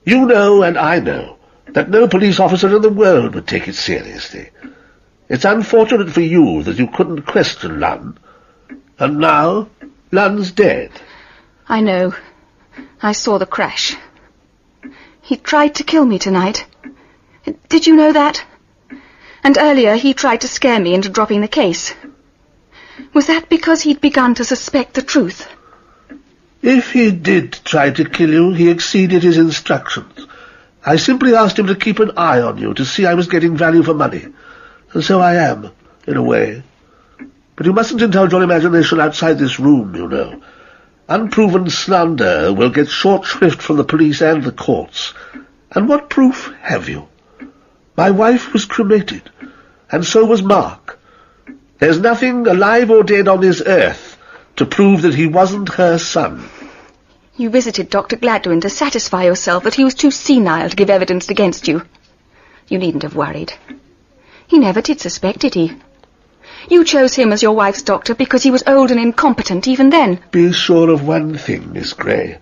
you know, and I know, that no police officer in the world would take it seriously. It's unfortunate for you that you couldn't question Lun. And now, Lun's dead. I know. I saw the crash. He tried to kill me tonight. Did you know that? And earlier he tried to scare me into dropping the case. Was that because he'd begun to suspect the truth? If he did try to kill you, he exceeded his instructions. I simply asked him to keep an eye on you, to see I was getting value for money. And so I am, in a way. But you mustn't indulge your imagination outside this room, you know. Unproven slander will get short shrift from the police and the courts. And what proof have you? My wife was cremated, and so was Mark. There's nothing, alive or dead, on this earth to prove that he wasn't her son. You visited Dr. Gladwyn to satisfy yourself that he was too senile to give evidence against you. You needn't have worried. He never did suspect, did he? You chose him as your wife's doctor because he was old and incompetent even then. Be sure of one thing, Miss Gray.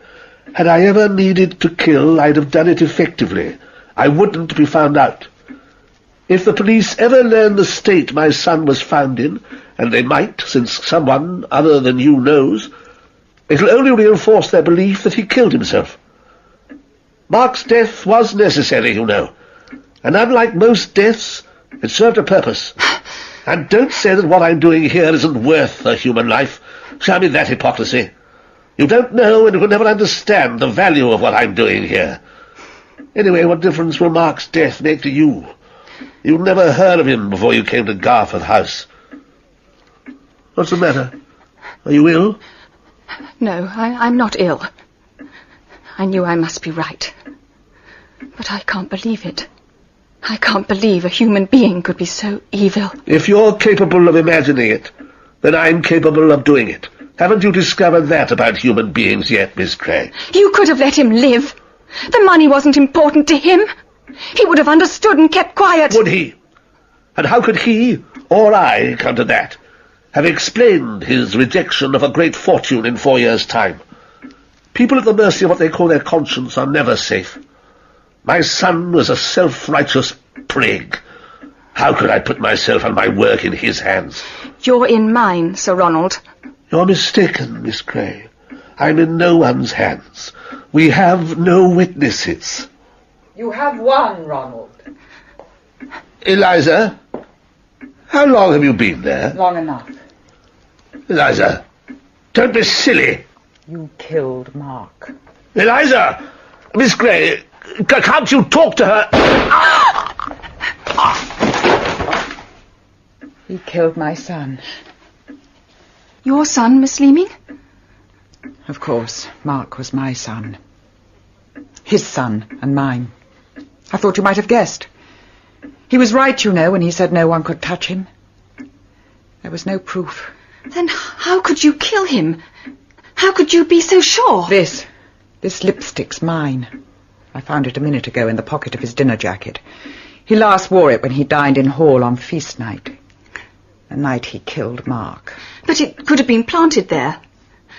Had I ever needed to kill, I'd have done it effectively. I wouldn't be found out. If the police ever learn the state my son was found in, and they might, since someone other than you knows, it'll only reinforce their belief that he killed himself. Mark's death was necessary, you know, and unlike most deaths, it served a purpose. And don't say that what I'm doing here isn't worth a human life. Show me that hypocrisy. You don't know and you will never understand the value of what I'm doing here. Anyway, what difference will Mark's death make to you? You never heard of him before you came to Garforth House. What's the matter? Are you ill? No, I'm not ill. I knew I must be right. But I can't believe it. I can't believe a human being could be so evil. If you're capable of imagining it, then I'm capable of doing it. Haven't you discovered that about human beings yet, Miss Gray? You could have let him live. The money wasn't important to him. He would have understood and kept quiet. Would he? And how could he, or I, come to that? Have explained his rejection of a great fortune in 4 years' time. People at the mercy of what they call their conscience are never safe. My son was a self-righteous prig. How could I put myself and my work in his hands? You're in mine, Sir Ronald. You're mistaken, Miss Gray. I'm in no one's hands. We have no witnesses. You have one, Ronald. Eliza, how long have you been there? Long enough. Eliza, don't be silly. You killed Mark. Eliza! Miss Gray, can't you talk to her? He killed my son. Your son, Miss Leaming? Of course, Mark was my son. His son and mine. I thought you might have guessed. He was right, you know, when he said no one could touch him. There was no proof. Then how could you kill him? How could you be so sure? This lipstick's mine. I found it a minute ago in the pocket of his dinner jacket. He last wore it when he dined in Hall on feast night. The night he killed Mark. But it could have been planted there.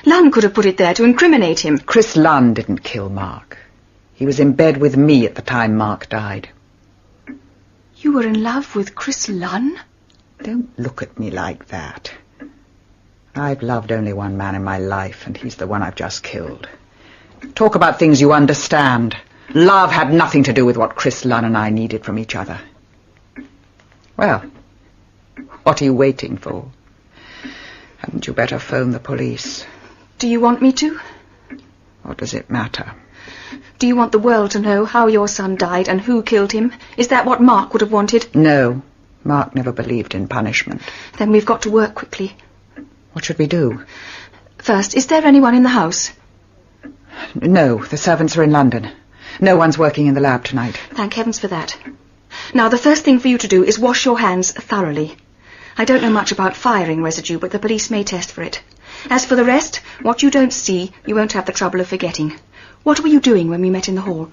Lun could have put it there to incriminate him. Chris Lun didn't kill Mark. He was in bed with me at the time Mark died. You were in love with Chris Lun? Don't look at me like that. I've loved only one man in my life, and he's the one I've just killed. Talk about things you understand. Love had nothing to do with what Chris Lun and I needed from each other. Well, what are you waiting for? Hadn't you better phone the police? Do you want me to? What does it matter? Do you want the world to know how your son died and who killed him? Is that what Mark would have wanted? No. Mark never believed in punishment. Then we've got to work quickly. What should we do? First, is there anyone in the house? No, the servants are in London. No one's working in the lab tonight. Thank heavens for that. Now, the first thing for you to do is wash your hands thoroughly. I don't know much about firing residue, but the police may test for it. As for the rest, what you don't see, you won't have the trouble of forgetting. What were you doing when we met in the hall?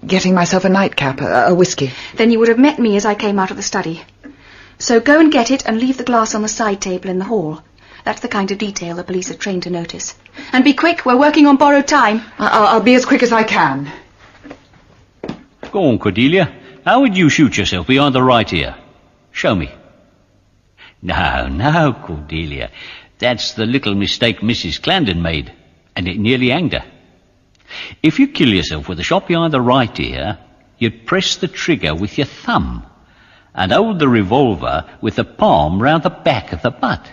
Getting myself a nightcap, a whiskey. Then you would have met me as I came out of the study. So go and get it and leave the glass on the side table in the hall. That's the kind of detail the police are trained to notice. And be quick, we're working on borrowed time. I'll be as quick as I can. Go on, Cordelia. How would you shoot yourself behind the right ear? Show me. No, Cordelia. That's the little mistake Mrs. Clarendon made, and it nearly hanged her. If you kill yourself with a shot behind the right ear, you'd press the trigger with your thumb and hold the revolver with the palm round the back of the butt.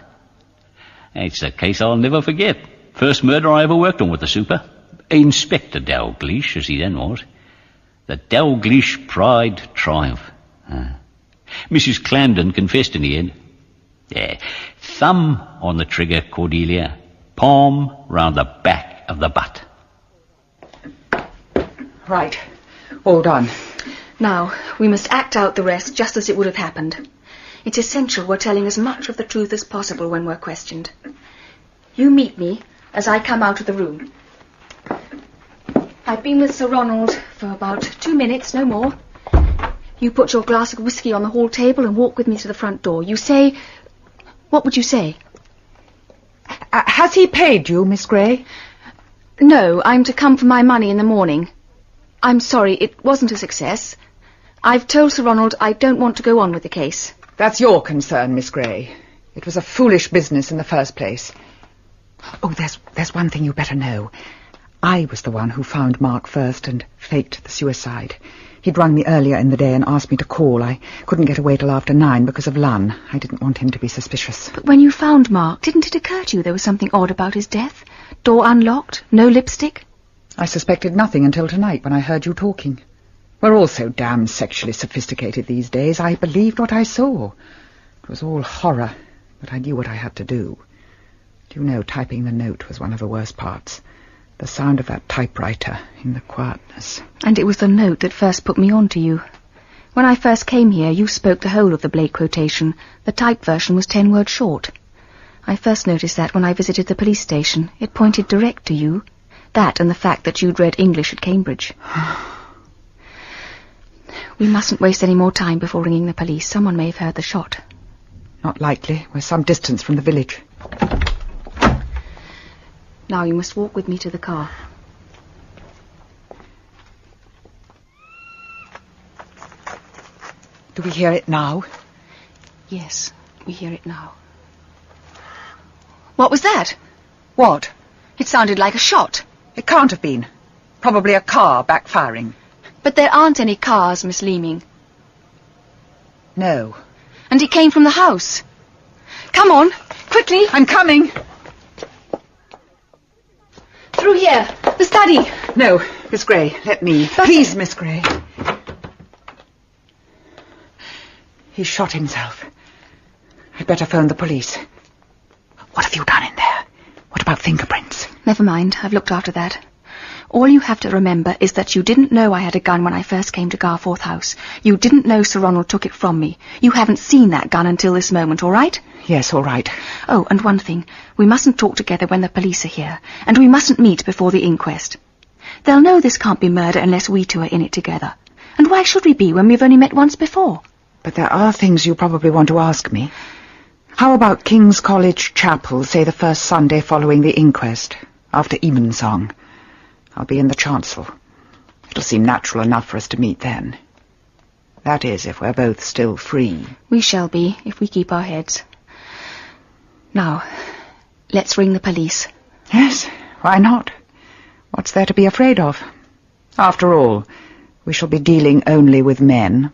It's a case I'll never forget. First murder I ever worked on with the super. Inspector Dalgleish, as he then was. The Dalgleish Pride Triumph. Mrs. Clarendon confessed in the end. Yeah. Thumb on the trigger, Cordelia. Palm round the back of the butt. Right. All done. Now, we must act out the rest just as it would have happened. It's essential we're telling as much of the truth as possible when we're questioned. You meet me as I come out of the room. I've been with Sir Ronald for about 2 minutes, no more. You put your glass of whiskey on the hall table and walk with me to the front door. You say... What would you say? Has he paid you, Miss Gray? No, I'm to come for my money in the morning. I'm sorry, it wasn't a success. I've told Sir Ronald I don't want to go on with the case. That's your concern, Miss Gray. It was a foolish business in the first place. Oh, there's one thing you better know. I was the one who found Mark first and faked the suicide. He'd rung me earlier in the day and asked me to call. I couldn't get away till after 9 because of Lun. I didn't want him to be suspicious. But when you found Mark, didn't it occur to you there was something odd about his death? Door unlocked, no lipstick? I suspected nothing until tonight when I heard you talking. We're all so damn sexually sophisticated these days. I believed what I saw. It was all horror, but I knew what I had to do. Do you know, typing the note was one of the worst parts. The sound of that typewriter in the quietness. And it was the note that first put me on to you. When I first came here, you spoke the whole of the Blake quotation. The typed version was 10 words short. I first noticed that when I visited the police station. It pointed direct to you. That and the fact that you'd read English at Cambridge. We mustn't waste any more time before ringing the police. Someone may have heard the shot. Not likely. We're some distance from the village. Now you must walk with me to the car. Do we hear it now? Yes, we hear it now. What was that? What? It sounded like a shot. It can't have been. Probably a car backfiring. But there aren't any cars, Miss Leaming. No. And it came from the house. Come on, quickly. I'm coming. Through here, the study. No, Miss Gray, let me. Please, Miss Gray. He shot himself. I'd better phone the police. What have you done in there? What about fingerprints? Never mind, I've looked after that. All you have to remember is that you didn't know I had a gun when I first came to Garforth House. You didn't know Sir Ronald took it from me. You haven't seen that gun until this moment, all right? Yes, all right. Oh, and one thing. We mustn't talk together when the police are here, and we mustn't meet before the inquest. They'll know this can't be murder unless we two are in it together. And why should we be when we've only met once before? But there are things you probably want to ask me. How about King's College Chapel, say the first Sunday following the inquest, after Evensong? I'll be in the chancel. It'll seem natural enough for us to meet then. That is, if we're both still free. We shall be, if we keep our heads. Now, let's ring the police. Yes, why not? What's there to be afraid of? After all, we shall be dealing only with men.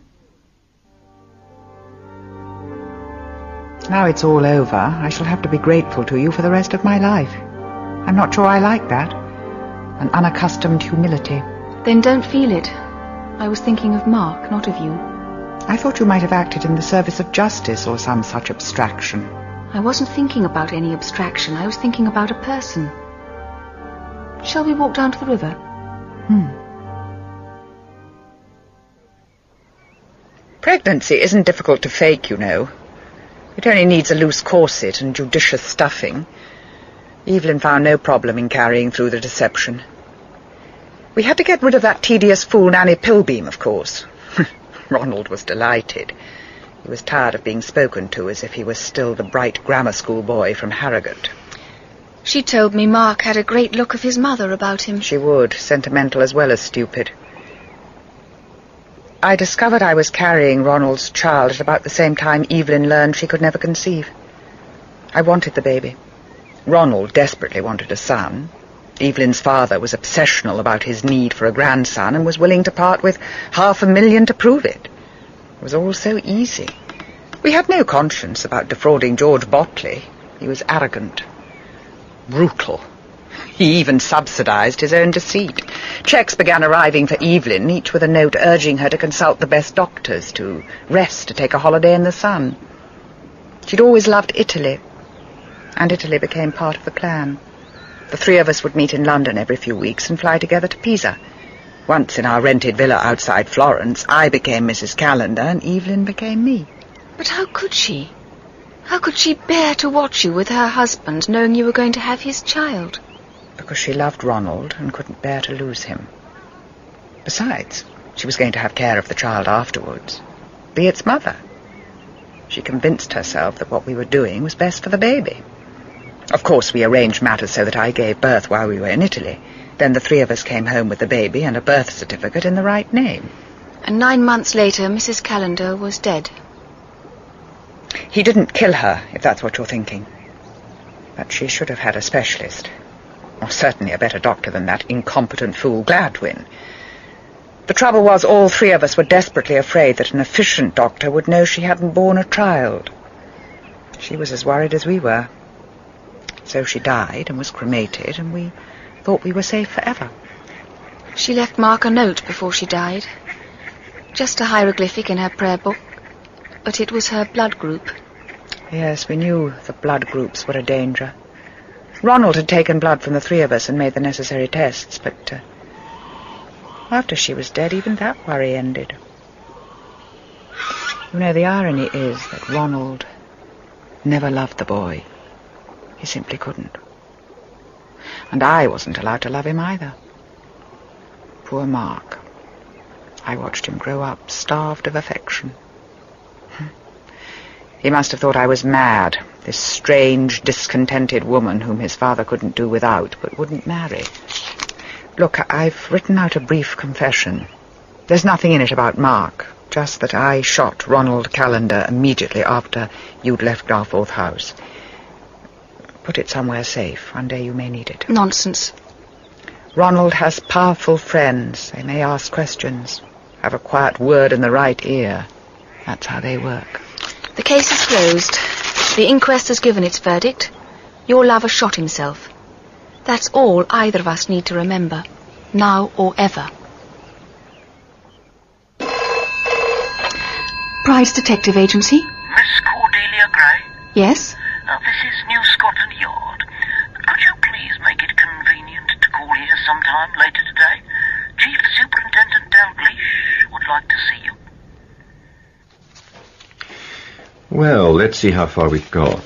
Now it's all over, I shall have to be grateful to you for the rest of my life. I'm not sure I like that. An unaccustomed humility. Then don't feel it. I was thinking of Mark, not of you. I thought you might have acted in the service of justice or some such abstraction. I wasn't thinking about any abstraction. I was thinking about a person. Shall we walk down to the river? Pregnancy isn't difficult to fake, you know. It only needs a loose corset and judicious stuffing. Evelyn found no problem in carrying through the deception. We had to get rid of that tedious fool Nanny Pilbeam, of course. Ronald was delighted. He was tired of being spoken to as if he was still the bright grammar school boy from Harrogate. She told me Mark had a great look of his mother about him. She would, sentimental as well as stupid. I discovered I was carrying Ronald's child at about the same time Evelyn learned she could never conceive. I wanted the baby. Ronald desperately wanted a son. Evelyn's father was obsessional about his need for a grandson and was willing to part with $500,000 to prove it. It was all so easy. We had no conscience about defrauding George Botley. He was arrogant, brutal. He even subsidized his own deceit. Cheques began arriving for Evelyn, each with a note urging her to consult the best doctors, to rest, to take a holiday in the sun. She'd always loved Italy, and Italy became part of the plan. The three of us would meet in London every few weeks and fly together to Pisa. Once in our rented villa outside Florence, I became Mrs. Callender and Evelyn became me. But how could she? How could she bear to watch you with her husband, knowing you were going to have his child? Because she loved Ronald and couldn't bear to lose him. Besides, she was going to have care of the child afterwards, be its mother. She convinced herself that what we were doing was best for the baby. Of course, we arranged matters so that I gave birth while we were in Italy. Then the three of us came home with the baby and a birth certificate in the right name. And 9 months later, Mrs. Callender was dead. He didn't kill her, if that's what you're thinking. But she should have had a specialist. Or certainly a better doctor than that incompetent fool Gladwyn. The trouble was all three of us were desperately afraid that an efficient doctor would know she hadn't borne a child. She was as worried as we were. So she died and was cremated, and we thought we were safe forever. She left Mark a note before she died. Just a hieroglyphic in her prayer book. But it was her blood group. Yes, we knew the blood groups were a danger. Ronald had taken blood from the three of us and made the necessary tests, but after she was dead, even that worry ended. You know, the irony is that Ronald never loved the boy. He simply couldn't. And I wasn't allowed to love him either. Poor Mark. I watched him grow up, starved of affection. He must have thought I was mad, this strange, discontented woman whom his father couldn't do without, but wouldn't marry. Look, I've written out a brief confession. There's nothing in it about Mark, just that I shot Ronald Callender immediately after you'd left Garforth House. Put it somewhere safe. One day you may need it. Nonsense. Ronald has powerful friends. They may ask questions, have a quiet word in the right ear. That's how they work. The case is closed. The inquest has given its verdict. Your lover shot himself. That's all either of us need to remember, now or ever. Pride's Detective Agency. Miss Cordelia Gray? Yes? This is New Scotland Yard. Could you please make it convenient to call here sometime later today? Chief Superintendent Dalgleish would like to see you. Well, let's see how far we've got.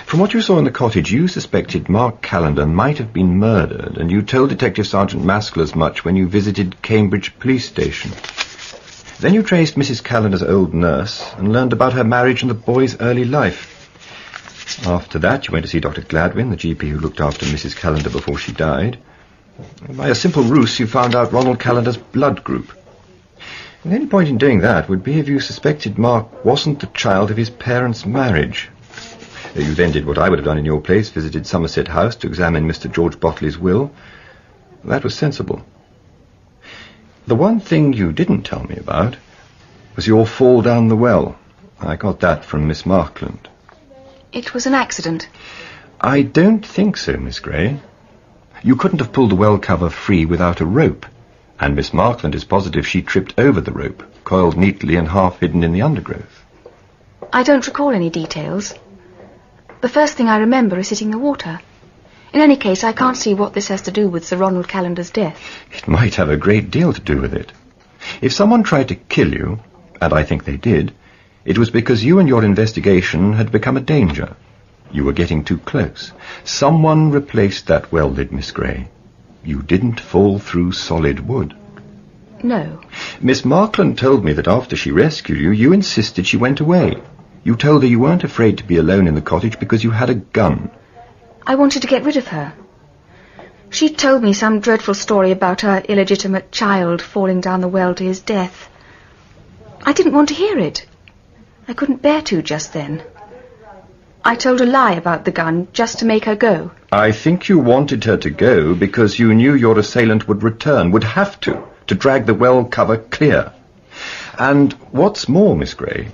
From what you saw in the cottage, you suspected Mark Callender might have been murdered, and you told Detective Sergeant Maskell as much when you visited Cambridge Police Station. Then you traced Mrs. Callender's old nurse and learned about her marriage and the boy's early life. After that, you went to see Dr. Gladwyn, the GP who looked after Mrs. Callender before she died. By a simple ruse, you found out Ronald Callender's blood group. The only point in doing that would be if you suspected Mark wasn't the child of his parents' marriage. You then did what I would have done in your place, visited Somerset House to examine Mr. George Botley's will. That was sensible. The one thing you didn't tell me about was your fall down the well. I got that from Miss Markland. It was an accident. I don't think so, Miss Gray. You couldn't have pulled the well cover free without a rope, and Miss Markland is positive she tripped over the rope, coiled neatly and half hidden in the undergrowth. I don't recall any details. The first thing I remember is hitting the water. In any case, I can't see what this has to do with Sir Ronald Callender's death. It might have a great deal to do with it. If someone tried to kill you, and I think they did, it was because you and your investigation had become a danger. You were getting too close. Someone replaced that well lid, Miss Gray. You didn't fall through solid wood. No. Miss Markland told me that after she rescued you, you insisted she went away. You told her you weren't afraid to be alone in the cottage because you had a gun. I wanted to get rid of her. She told me some dreadful story about her illegitimate child falling down the well to his death. I didn't want to hear it. I couldn't bear to just then. I told a lie about the gun just to make her go. I think you wanted her to go because you knew your assailant would return, would have to drag the well cover clear. And what's more, Miss Gray,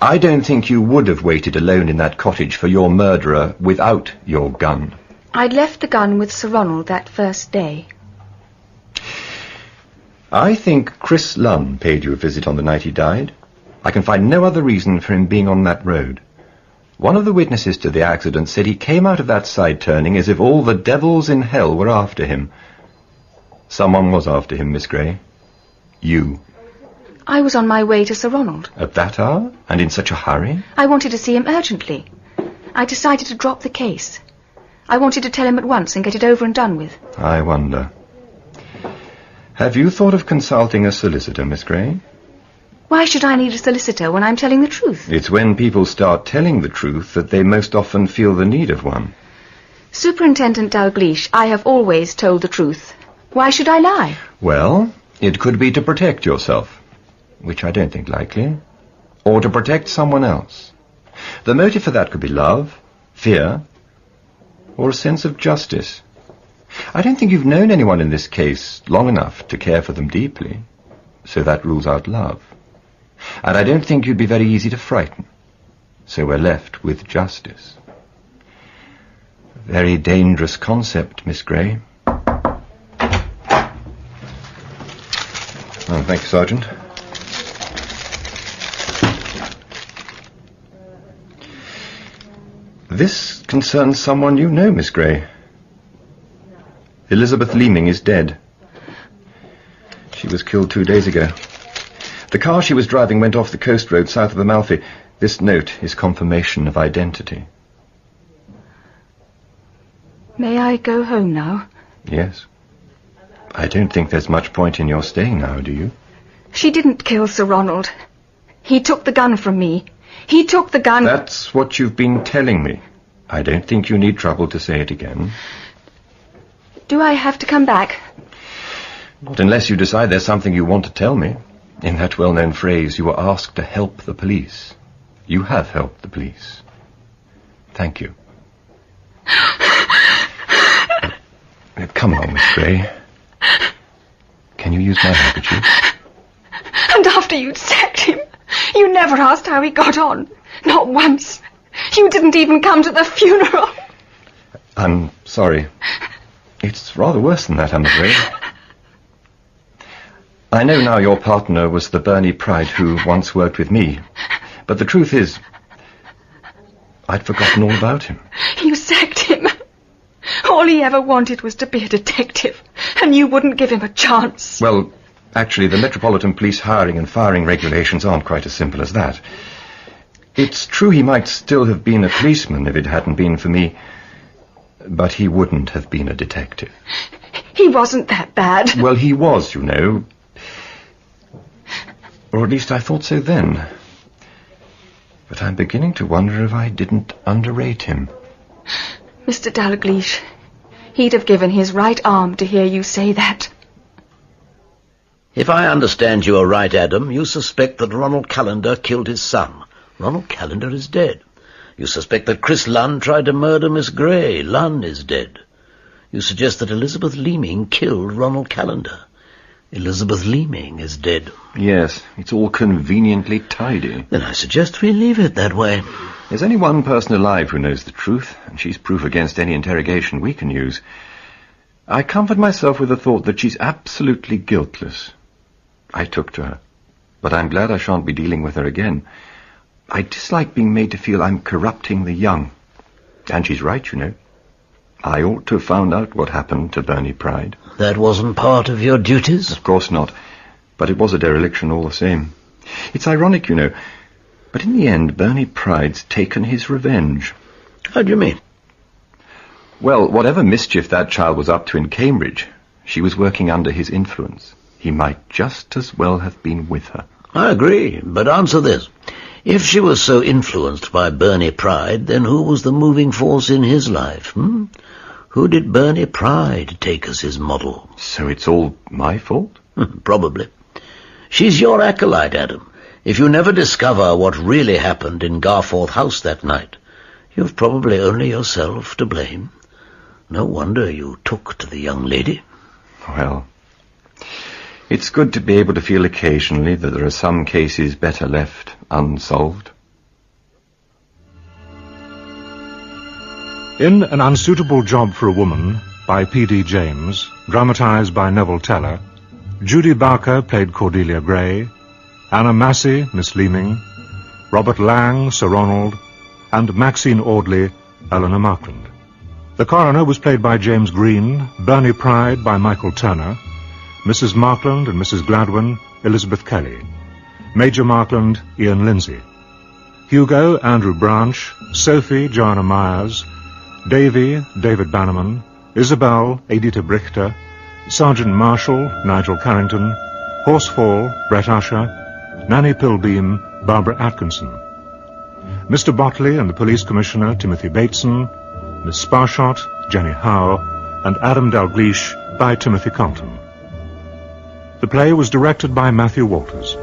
I don't think you would have waited alone in that cottage for your murderer without your gun. I'd left the gun with Sir Ronald that first day. I think Chris Lunn paid you a visit on the night he died. I can find no other reason for him being on that road. One of the witnesses to the accident said he came out of that side turning as if all the devils in hell were after him. Someone was after him, Miss Gray. You. I was on my way to Sir Ronald. At that hour? And in such a hurry? I wanted to see him urgently. I decided to drop the case. I wanted to tell him at once and get it over and done with. I wonder. Have you thought of consulting a solicitor, Miss Gray? Why should I need a solicitor when I'm telling the truth? It's when people start telling the truth that they most often feel the need of one. Superintendent Dalgleish, I have always told the truth. Why should I lie? Well, it could be to protect yourself, which I don't think likely, or to protect someone else. The motive for that could be love, fear, or a sense of justice. I don't think you've known anyone in this case long enough to care for them deeply, so that rules out love. And I don't think you'd be very easy to frighten, so we're left with justice. A very dangerous concept, Miss Gray. Oh, thank you, Sergeant. This concerns someone you know, Miss Gray. Elizabeth Leaming is dead. She was killed 2 days ago. The car she was driving went off the coast road south of Amalfi. This note is confirmation of identity. May I go home now? Yes. I don't think there's much point in your staying now, do you? She didn't kill Sir Ronald. He took the gun from me. He took the gun... That's what you've been telling me. I don't think you need trouble to say it again. Do I have to come back? Not unless you decide there's something you want to tell me. In that well-known phrase, you were asked to help the police. You have helped the police. Thank you. Come along, Miss Gray. Can you use my handkerchief? And after you'd sacked him, you never asked how he got on. Not once. You didn't even come to the funeral. I'm sorry. It's rather worse than that, I'm afraid. I know now your partner was the Bernie Pride who once worked with me. But the truth is, I'd forgotten all about him. You sacked him. All he ever wanted was to be a detective, and you wouldn't give him a chance. Well, actually, the Metropolitan Police hiring and firing regulations aren't quite as simple as that. It's true he might still have been a policeman if it hadn't been for me, but he wouldn't have been a detective. He wasn't that bad. Well, he was, you know. Or at least I thought so then. But I'm beginning to wonder if I didn't underrate him. Mr. Dalgleish, he'd have given his right arm to hear you say that. If I understand you aright, Adam, you suspect that Ronald Callender killed his son. Ronald Callender is dead. You suspect that Chris Lunn tried to murder Miss Gray. Lunn is dead. You suggest that Elizabeth Leaming killed Ronald Callender. Elizabeth Leaming is dead. Yes, it's all conveniently tidy. Then I suggest we leave it that way. There's only one person alive who knows the truth, and she's proof against any interrogation we can use. I comfort myself with the thought that she's absolutely guiltless. I took to her, but I'm glad I shan't be dealing with her again. I dislike being made to feel I'm corrupting the young. And she's right, you know. I ought to have found out what happened to Bernie Pride. That wasn't part of your duties? Of course not. But it was a dereliction all the same. It's ironic, you know. But in the end, Bernie Pride's taken his revenge. How do you mean? Well, whatever mischief that child was up to in Cambridge, she was working under his influence. He might just as well have been with her. I agree, but answer this. If she was so influenced by Bernie Pride, then who was the moving force in his life? Who did Bernie Pride take as his model? So it's all my fault? Probably. She's your acolyte, Adam. If you never discover what really happened in Garforth House that night, you've probably only yourself to blame. No wonder you took to the young lady. Well, it's good to be able to feel occasionally that there are some cases better left unsolved. In An Unsuitable Job for a Woman, by P.D. James, dramatised by Neville Teller, Judi Bowker played Cordelia Gray, Anna Massey, Miss Leaming, Robert Lang, Sir Ronald, and Maxine Audley, Eleanor Markland. The coroner was played by James Greene, Bernie Pride by Michael Turner, Mrs. Markland and Mrs. Gladwyn, Elizabeth Kelly, Major Markland, Ian Lindsay, Hugo, Andrew Branch, Sophie, Joanna Myers, Davy, David Bannerman, Isabelle, Edita Brychta, Sergeant Marshall, Nigel Carrington, Horsfall, Brett Usher, Nanny Pilbeam, Barbara Atkinson, Mr. Botley and the Police Commissioner, Timothy Bateson, Miss Sparshott, Jenny Howe, and Adam Dalgleish by Timothy Compton. The play was directed by Matthew Walters.